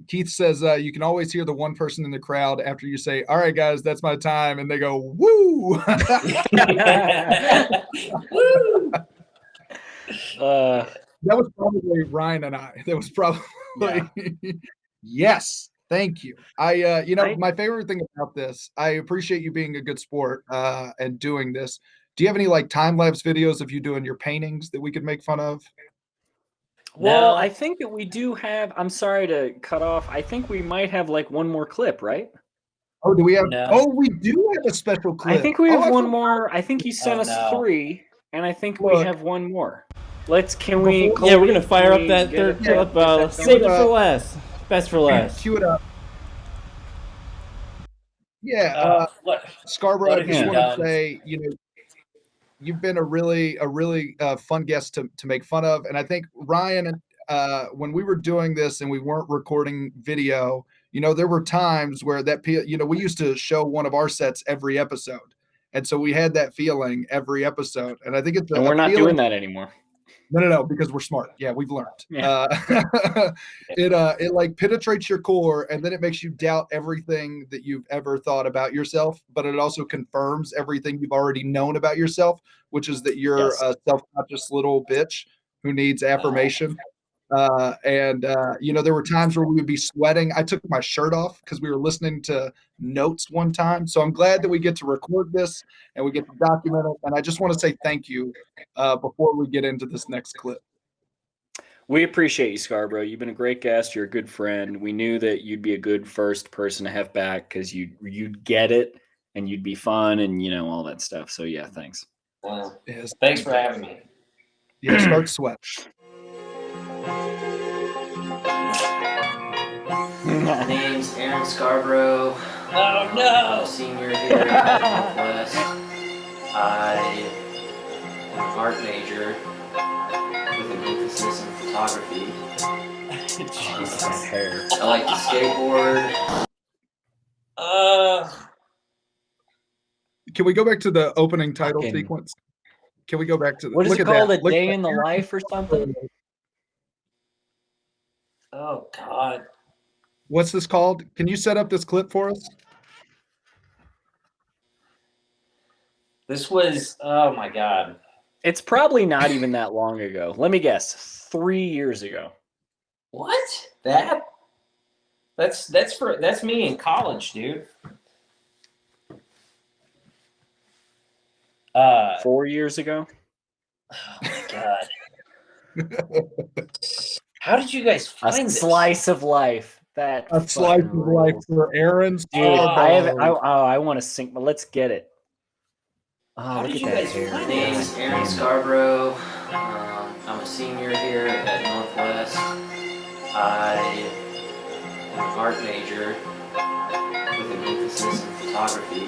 Keith says you can always hear the one person in the crowd after you say, all right, guys, that's my time. And they go, woo. Woo. That was probably Ryan and I. That was probably, yes. Thank you. My favorite thing about this, I appreciate you being a good sport and doing this. Do you have any like time-lapse videos of you doing your paintings that we could make fun of? Well, I think that we do have, I'm sorry to cut off. I think we might have like one more clip, right? Oh, do we have? No. Oh, we do have a special clip. I think we have I one forgot. more. I think he sent us no. 3, and I think we Look. have one more. Can Before- we? Yeah, Colby, we're gonna fire can up that we third get clip. that Save it going? for last. Best for last. Cue it up. Yeah, What? Scarbrough, What I have just you want done? to say, you've been a really fun guest to make fun of, and I think Ryan, when we were doing this and we weren't recording video, there were times where we used to show one of our sets every episode, and so we had that feeling every episode, and I think it's And we're not doing that anymore. No, because we're smart. Yeah, we've learned. Yeah. It like penetrates your core, and then it makes you doubt everything that you've ever thought about yourself. But it also confirms everything you've already known about yourself, which is that you're Yes. a self-conscious little bitch who needs affirmation. There were times where we would be sweating. I took my shirt off because we were listening to notes one time. So I'm glad that we get to record this and we get to document it. And I just want to say thank you before we get into this next clip. We appreciate you, Scarbrough. You've been a great guest. You're a good friend. We knew that you'd be a good first person to have back because you'd get it and you'd be fun and all that stuff. So yeah, thanks. Well, Yes. thanks for having me. Yeah, start sweat. My name's Aaron Scarbrough. Oh I'm no! a senior here at Northwest. I am an art major with an emphasis in photography. Jesus, that hair. I like to skateboard. Can we go back to the opening title Fucking- sequence? Can we go back to the What is look it at called? that. A Look day at in the that. life or something? Oh God! What's this called? Can you set up this clip for us? This was oh my God! It's probably not even that long ago. Let me guess. 3 years ago. What? That's me in college, dude. 4 years ago. Oh my God! How did you guys A find this? slice of life. That A slice fucking of life rules. for Aaron's. Dude, I want to sing, but let's get it. Oh, How look did at you that guys hair. find My name's God Aaron damn it. Scarbrough. I'm a senior here at Northwest. I am an art major with an emphasis in photography.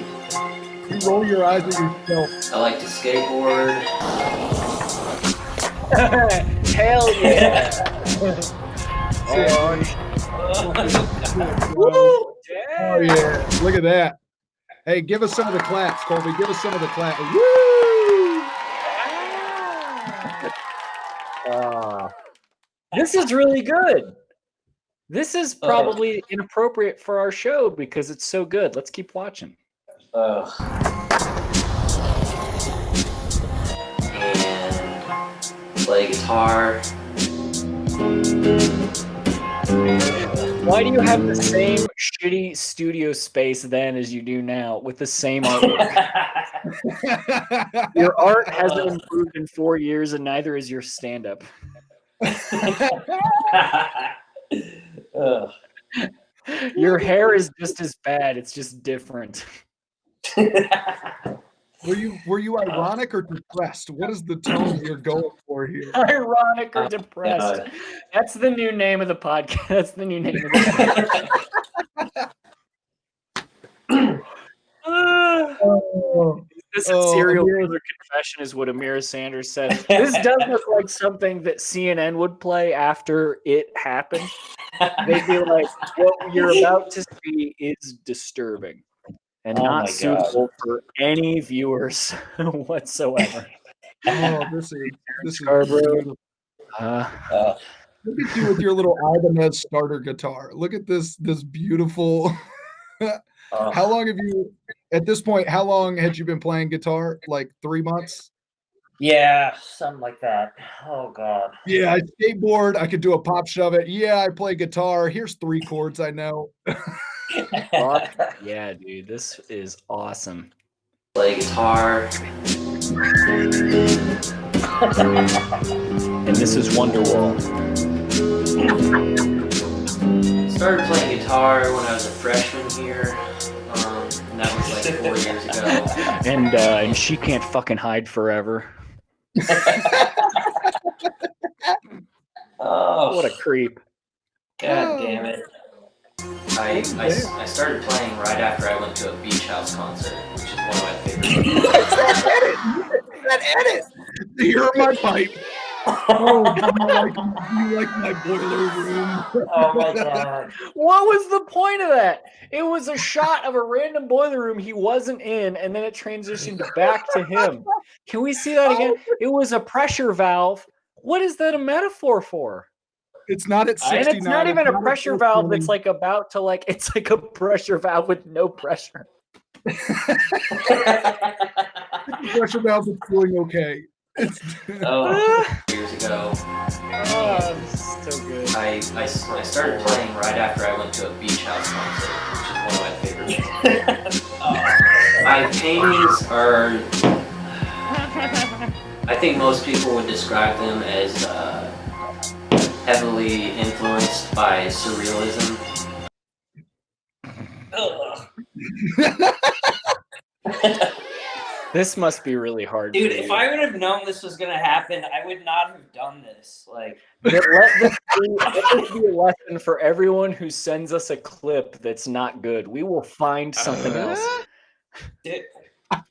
You roll your eyes at yourself. I like to skateboard. Hell yeah. Oh yeah! Look at that. Hey, give us some of the claps, Colby. Give us some of the claps. Woo! This is really good. This is probably inappropriate for our show because it's so good. Let's keep watching. And play guitar. Why do you have the same shitty studio space then as you do now with the same artwork? Your art hasn't improved in 4 years, and neither is your stand-up. Your hair is just as bad. It's just different. Were you ironic or depressed? What is the tone you're going for here? Ironic or depressed. That's the new name of the podcast. That's the new name of the podcast. Oh, This is serial Amir- killer confession is what Amira Sanders said. This does look like something that CNN would play after it happened. They'd be like, what you're about to see is disturbing and Oh my not God. suitable for any viewers whatsoever. oh, this is Scarbrough. beautiful. Look at you with your little Ibanez starter guitar. Look at this beautiful. How long have you, at this point, how long had you been playing guitar? Like 3 months? Yeah, something like that. Oh God. Yeah, I skateboard. I could do a pop shove it. Yeah, I play guitar. Here's 3 chords I know. Fuck yeah, dude. This is awesome. Play guitar. And this is Wonderwall. Started playing guitar when I was a freshman here. that was like 4 years ago. And she can't fucking hide forever. Oh, What a creep. God damn it. I started playing right after I went to a Beach House concert, which is one of my favorite. What's that edit? Here are my pipe. Oh, do you like my boiler room? Oh my God. What was the point of that? It was a shot of a random boiler room he wasn't in, and then it transitioned back to him. Can we see that again? It was a pressure valve. What is that a metaphor for? It's not at 69. And it's not even a not pressure at valve 420. that's like about to like, it's like a pressure valve with no pressure. Pressure valve is doing okay. It's Years ago. Oh, so good. I started playing right after I went to a Beach House concert, which is one of my favorite. My paintings are, I think most people would describe them as heavily influenced by surrealism. This must be really hard. Dude, for if you. I would have known this was gonna happen, I would not have done this. Like, Let this be a lesson for everyone who sends us a clip that's not good. We will find something else. dude, I'm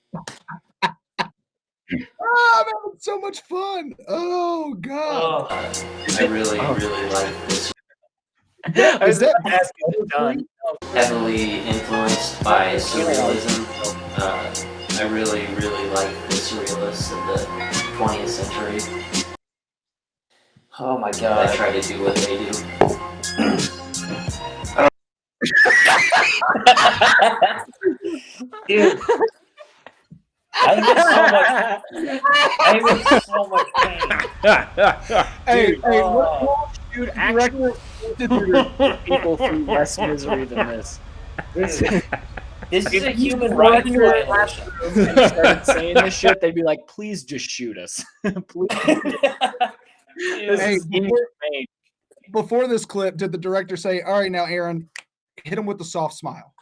having so much fun. Oh God. I really like this. I was Is that asking you, Don. Heavily influenced by surrealism. I really like the surrealists of the 20th century. Oh my God! I try to do what they do. Dude, I'm in so much pain. Hey, Dude, actually, people through less misery than this. This is a human rights violation. Started saying this shit, they'd be like, "Please just shoot us." Please. This Hey, is insane. before this clip, did the director say, "All right, now, Aaron, hit him with the soft smile"?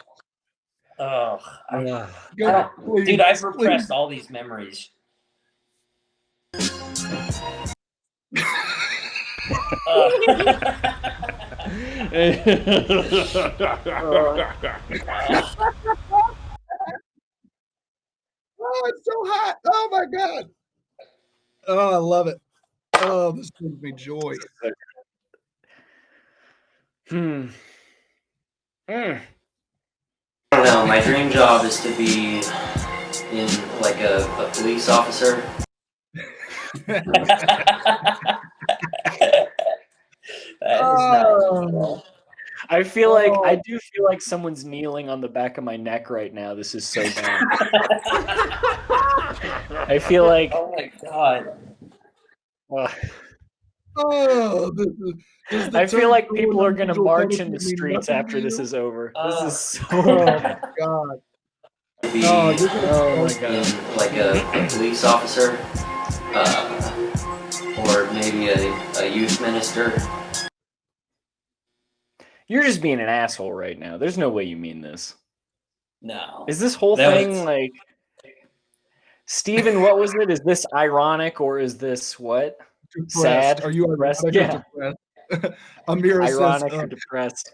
Oh, Go, please, dude, I've please. repressed all these memories. Oh, it's so hot. Oh my God. Oh, I love it. Oh, this brings me joy. Hmm. I don't know. My dream job is to be in like a police officer. That is not. I feel like I do feel like someone's kneeling on the back of my neck right now. This is so bad. I feel like Oh my God. Oh, I feel like people are gonna march in the streets after this is over. This is so bad. God. To be Oh, you're gonna Oh my in God. like a police officer, or maybe a youth minister. You're just being an asshole right now. There's no way you mean this. No. Is this whole That thing was- like Steven, what was it? Is this ironic or is this what? Depressed. Sad? Are you Depressed? ironic or Yeah. depressed? Amira Ironic says, or depressed?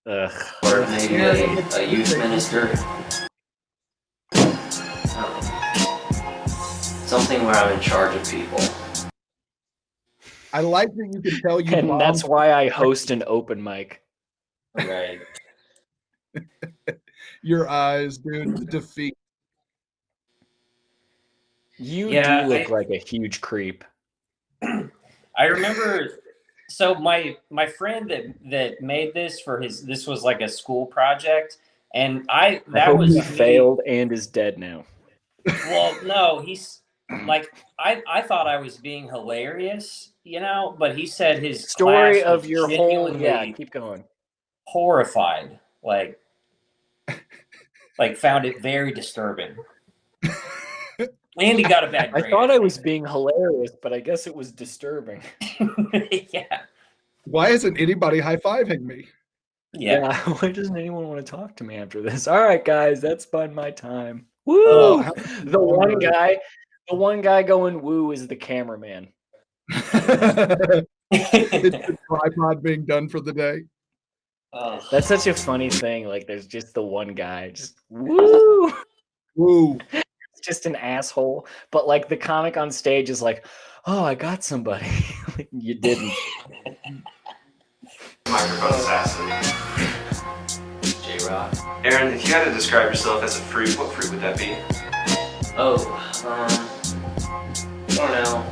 Ugh. Or maybe a youth minister. Something where I'm in charge of people. I like that you can tell you. And that's why I host an open mic. Right. Your eyes, dude. The defeat. You Yeah, do look like a huge creep. I remember. So my friend that made this this was like a school project, and I that hope was he me. failed and is dead now. Well, no, he's like I thought I was being hilarious, but he said his Story class of was your whole genuinely keep going. horrified, like found it very disturbing. And he got a bad I grade. thought I was being hilarious, but I guess it was disturbing. Yeah. Why isn't anybody high-fiving me? Yeah. Why doesn't anyone want to talk to me after this? All right, guys, that's been my time. Woo! Oh, The one guy going woo is the cameraman. It's the tripod being done for the day. Oh. That's such a funny thing. Like, there's just the one guy, just woo. Woo. It's just an asshole. But like the comic on stage is like, oh, I got somebody. You didn't. Microphone assassin. J-Rock. Aaron, if you had to describe yourself as a fruit, what fruit would that be? Oh, I don't know.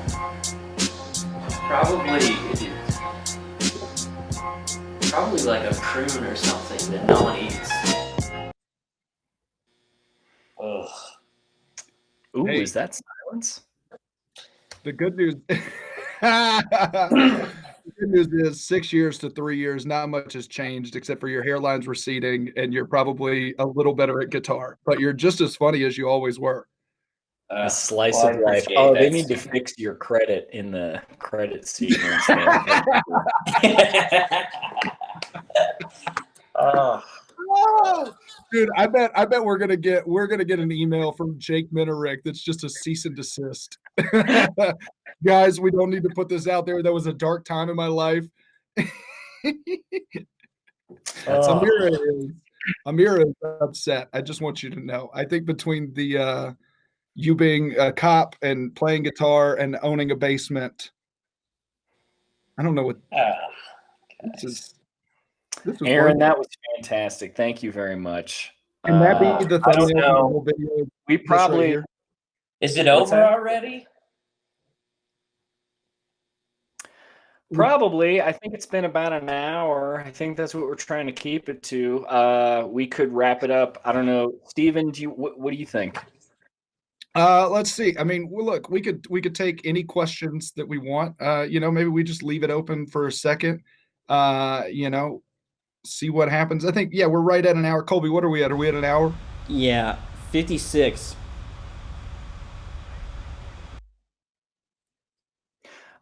Probably like a prune or something that no one eats. Ugh. Ooh, Hey. is that silence? The good news. The good news is 6 years to 3 years, not much has changed except for your hairline's receding and you're probably a little better at guitar, but you're just as funny as you always were. A slice Well, I of life. appreciate Oh, that, they need to Steve. fix your credit in the credit sequence. Oh. Oh, dude, I bet we're gonna get an email from Jake Minerick that's just a cease and desist. Guys, we don't need to put this out there. That was a dark time in my life. Amira is upset. I just want you to know. I think between the you being a cop and playing guitar and owning a basement, I don't know what this is. This was Aaron, worth that it. was fantastic. Thank you very much. Can that be the I don't thumbnail for the know. whole video? We This right probably here? Is it What's over that? already? Probably. I think it's been about an hour. I think that's what we're trying to keep it to. We could wrap it up. I don't know, Stephen. What do you think? Let's see. I mean, well, look, we could take any questions that we want. Maybe we just leave it open for a second. See what happens. I think, yeah, we're right at an hour. Colby, what are we at? Are we at an hour? Yeah, 56.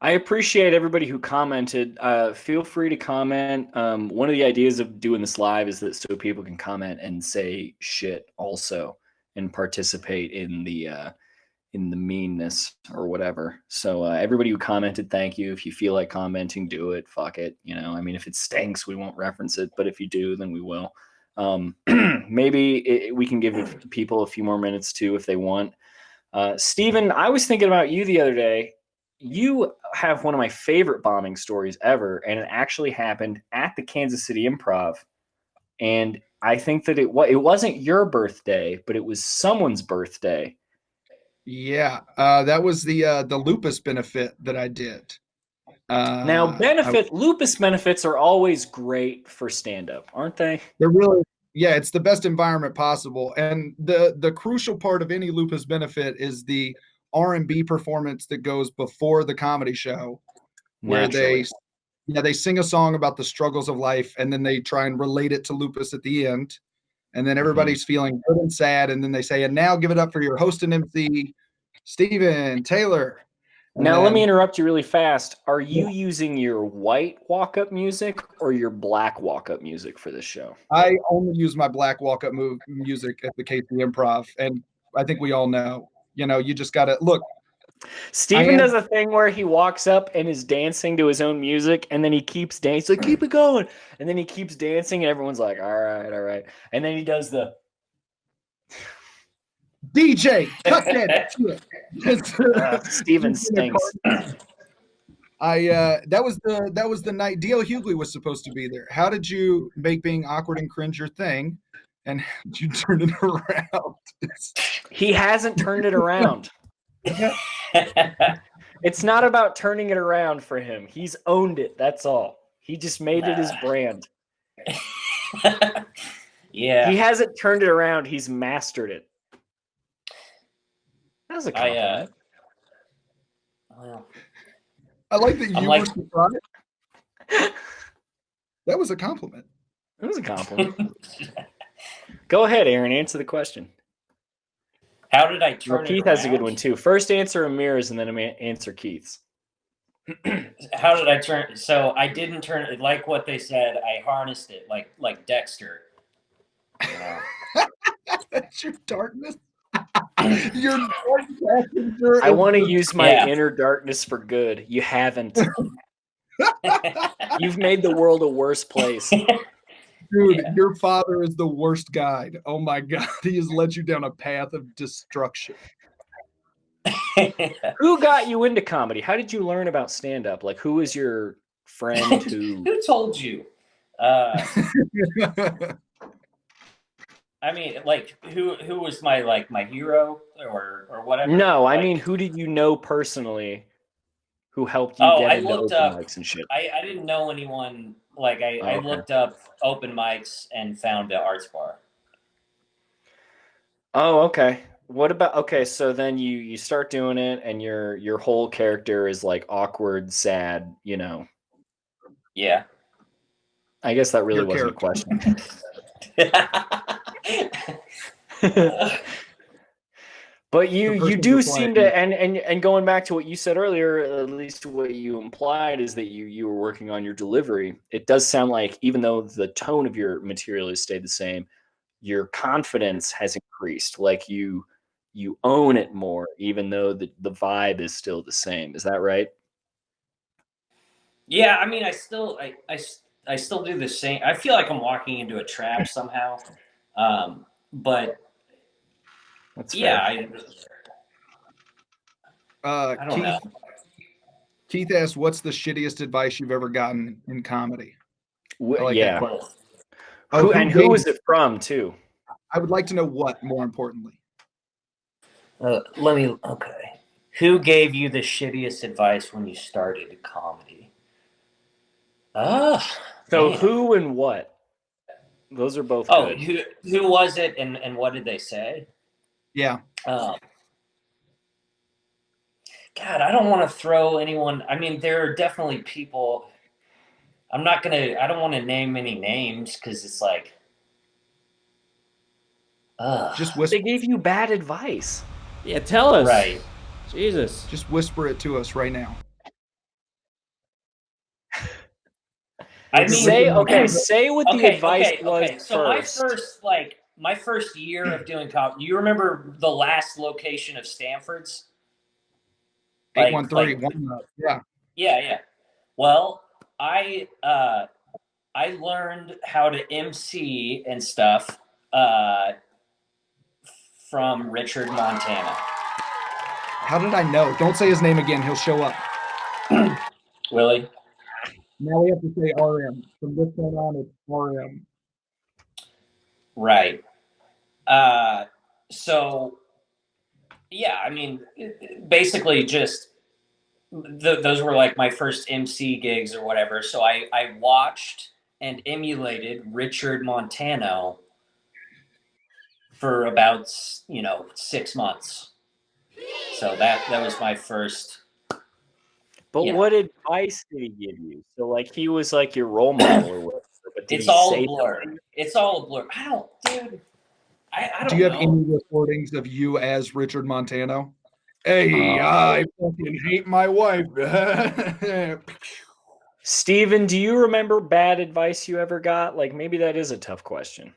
I appreciate everybody who commented. Feel free to comment. One of the ideas of doing this live is that so people can comment and say shit also and participate in the meanness or whatever. So everybody who commented, thank you. If you feel like commenting, do it. Fuck it. I mean, if it stinks, we won't reference it. But if you do, then we will. Maybe we can give people a few more minutes too if they want. Stephen, I was thinking about you the other day. You have one of my favorite bombing stories ever, and it actually happened at the Kansas City Improv. And I think that it wasn't your birthday, but it was someone's birthday. Yeah, that was the lupus benefit that I did. Now, lupus benefits are always great for stand-up, aren't they? They're really, yeah, it's the best environment possible. And the crucial part of any lupus benefit is the R&B performance that goes before the comedy show, where Naturally. they sing a song about the struggles of life, and then they try and relate it to lupus at the end. And then everybody's feeling good and sad. And then they say, and now give it up for your host and MC, Stephen Taylor. Now, let me interrupt you really fast. Are you using your white walk-up music or your black walk-up music for this show? I only use my black walk-up music at the KC Improv. And I think we all know, you just got to look. Stephen does a thing where he walks up and is dancing to his own music, and then he keeps dancing. He's like, keep it going. And then he keeps dancing, and everyone's like, all right. And then he does the DJ, cut that shit. Stephen stinks. That was the night D.L. Hughley was supposed to be there. How did you make being awkward and cringe your thing, and how did you turn it around? He hasn't turned it around. It's not about turning it around for him. He's owned it. That's all. He just made it his brand. Yeah. He hasn't turned it around. He's mastered it. That was a compliment. I like that you were surprised. That was a compliment. That was a compliment. Go ahead, Aaron. Answer the question. How did I turn it Keith around? has a good one too. First answer Amir's and then answer Keith's. How did I turn? So I didn't turn it like what they said. I harnessed it like Dexter. You know? That's your darkness. Your dark passenger I is want to the- use my Yeah. inner darkness for good. You haven't. You've made the world a worse place. Dude, Yeah. your father is the worst guide. Oh my God. He has led you down a path of destruction. Who got you into comedy? How did you learn about stand-up? Like, who is your friend who? Who told you? I mean, like, who was my hero or whatever? No, I Like, mean, who did you know personally who helped you Oh, get I into looked open up. mics and shit? I didn't know anyone. Like, I Okay. looked up open mics and found the Arts Bar. Oh, okay. What about okay? So then you start doing it, and your whole character is like awkward, sad. You know. Yeah. I guess that really Your wasn't a character. question. But The you person do you're seem playing. to and going back to what you said earlier, at least what you implied is that you were working on your delivery. It does sound like even though the tone of your material has stayed the same, your confidence has increased. Like you own it more, even though the vibe is still the same. Is that right? Yeah. I mean, I still do the same. I feel like I'm walking into a trap somehow. But That's yeah, fair. I don't know. Keith asked, "What's the shittiest advice you've ever gotten in comedy?" I like that Yeah. question. Who gave- was it from too? I would like to know what, more importantly. Let me. Okay. Who gave you the shittiest advice when you started comedy? So Man. who and what? Those are both Oh, good. who was it, and what did they say? Yeah. God, I don't want to throw anyone. I mean, there are definitely people. I don't want to name any names because it's like, Just They whisper, gave you bad advice. Yeah, tell us. right. Jesus. just whisper it to us right now. I mean, Say what the advice was So first. my first year of doing comedy. You remember the last location of Stanford's? 813. Walnut. Yeah. Yeah. Well, I learned how to MC and stuff from Richard Montana. How did I know? Don't say his name again. He'll show up. Really? Now we have to say RM. From this point on, it's RM. Right. So, yeah, I mean, basically just those were like my first MC gigs or whatever. So I watched and emulated Richard Montano for about 6 months. So that was my first. But Yeah. what advice did he give you? So like he was like your role model or whatever. But did It's he all say a blur. something? It's all a blur. I don't Do you have know. any recordings of you as Richard Montano? Hey, I fucking hate my wife. Steven, do you remember bad advice you ever got? Like maybe that is a tough question.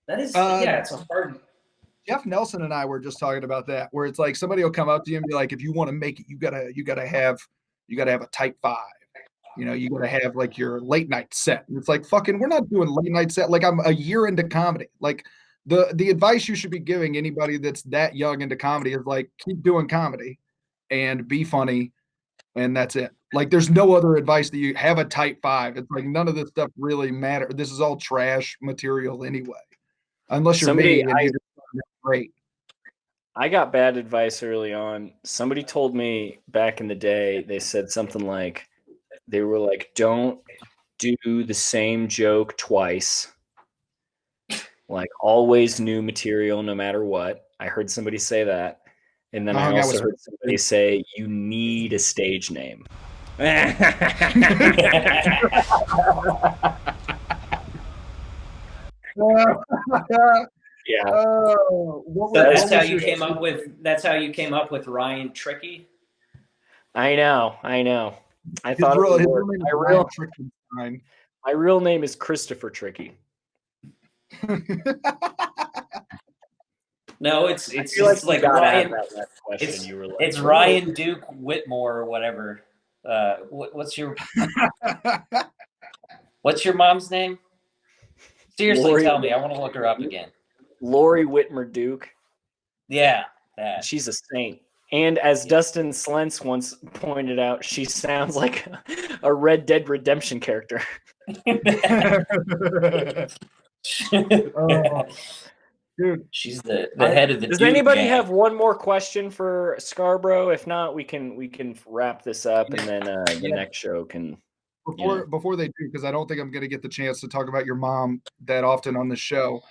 That is it's a hard. Jeff Nelson and I were just talking about that, where it's like somebody will come up to you and be like, if you want to make it, you gotta have a type 5. You gotta have like your late night set. And it's like, fucking, we're not doing late night set. Like I'm a year into comedy. Like the advice you should be giving anybody that's that young into comedy is like, keep doing comedy and be funny. And that's it. Like there's no other advice that you have a type 5. It's like none of this stuff really matter. This is all trash material anyway. Unless you're me and you're just great. I got bad advice early on. Somebody told me back in the day, they said something like, they were like, don't do the same joke twice. Like always new material, no matter what. I heard somebody say that. And then I also heard somebody say, you need a stage name. Yeah. That's how you came up with Ryan Trickey. I know. I His thought real, it his would real work. name is Ryan Trickenstein. My real name is Christopher Trickey. No, it's I feel it's like like you gotta have Ryan. that last question. It's You were like, it's "Whoa." Ryan Duke Whitmore or whatever. What's your mom's name? Seriously, Lori- tell me. I want to look her up again. Lori Whitmer Duke. Yeah, that. She's a saint. And as Dustin Slentz once pointed out, she sounds like a Red Dead Redemption character. Oh, dude, She's the head of the Does Duke anybody gang. have one more question for Scarbrough? If not, we can wrap this up, and then the next show can. before they do, because I don't think I'm going to get the chance to talk about your mom that often on the show.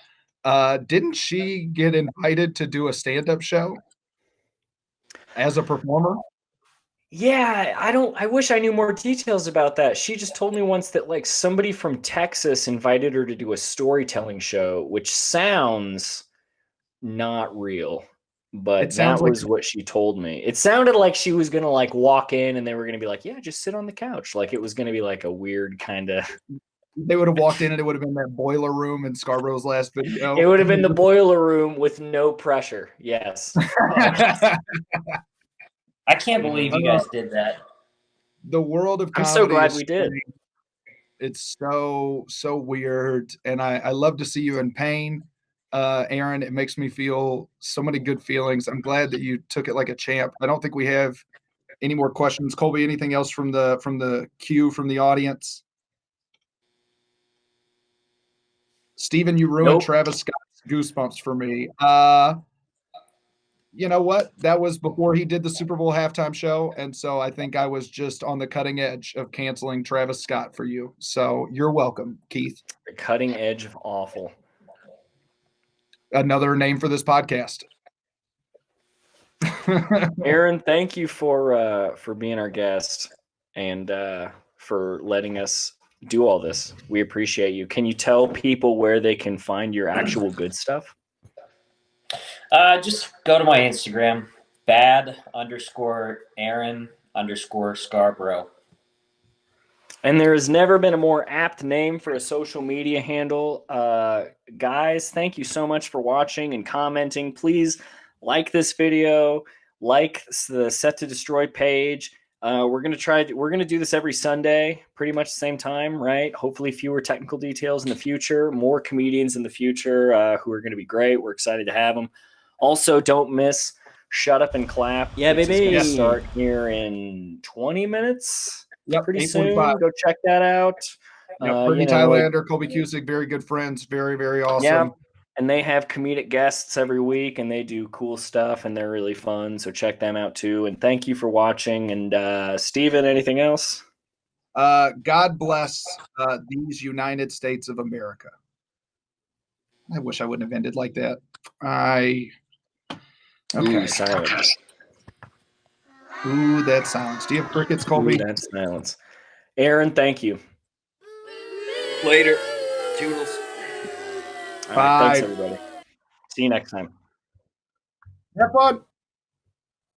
Didn't she get invited to do a stand-up show as a performer? Yeah, I wish I knew more details about that. She just told me once that like somebody from Texas invited her to do a storytelling show, which sounds not real, but It sounds that like was what she told me. It sounded like she was gonna like walk in and they were gonna be like, yeah, just sit on the couch. Like it was gonna be like a weird kind of. they would have walked in and it would have been that boiler room in Scarborough's last video. It would have been the boiler room with no pressure. Yes. I can't believe you guys did that. The world of I'm comedy so glad is we did. strange. It's so weird, and I love to see you in pain, Aaron. It makes me feel so many good feelings. I'm glad that you took it like a champ. I don't think we have any more questions. Colby, anything else from the queue from the audience? Steven, you ruined Nope. Travis Scott's Goosebumps for me. You know what? That was before he did the Super Bowl halftime show. And so I think I was just on the cutting edge of canceling Travis Scott for you. So you're welcome, Keith. The cutting edge of awful. Another name for this podcast. Aaron, thank you for being our guest and for letting us do all this. We appreciate you. Can you tell people where they can find your actual good stuff? Just go to my Instagram, bad_Aaron_Scarbrough. And there has never been a more apt name for a social media handle. Guys, thank you so much for watching and commenting. Please like this video, like the Set to Destroy page. We're gonna do this every Sunday, pretty much the same time, right? Hopefully fewer technical details in the future, more comedians in the future who are gonna be great. We're excited to have them. Also, don't miss Shut Up and Clap. Yeah, which is baby. gonna start here in 20 minutes. Yep, Pretty soon. 8:45. Go check that out. Brittany Thailander, Colby Cusick, very good friends. Very, very awesome. Yeah, and they have comedic guests every week, and they do cool stuff, and they're really fun. So check them out too. And thank you for watching. And Steven, anything else? God bless these United States of America. I wish I wouldn't have ended like that. Okay. Ooh, silence. Ooh, that silence. Do you have crickets, Colby? Ooh, that silence. Aaron, thank you. Later. Toodles. All right, thanks, Bye. everybody. See you next time. Have fun.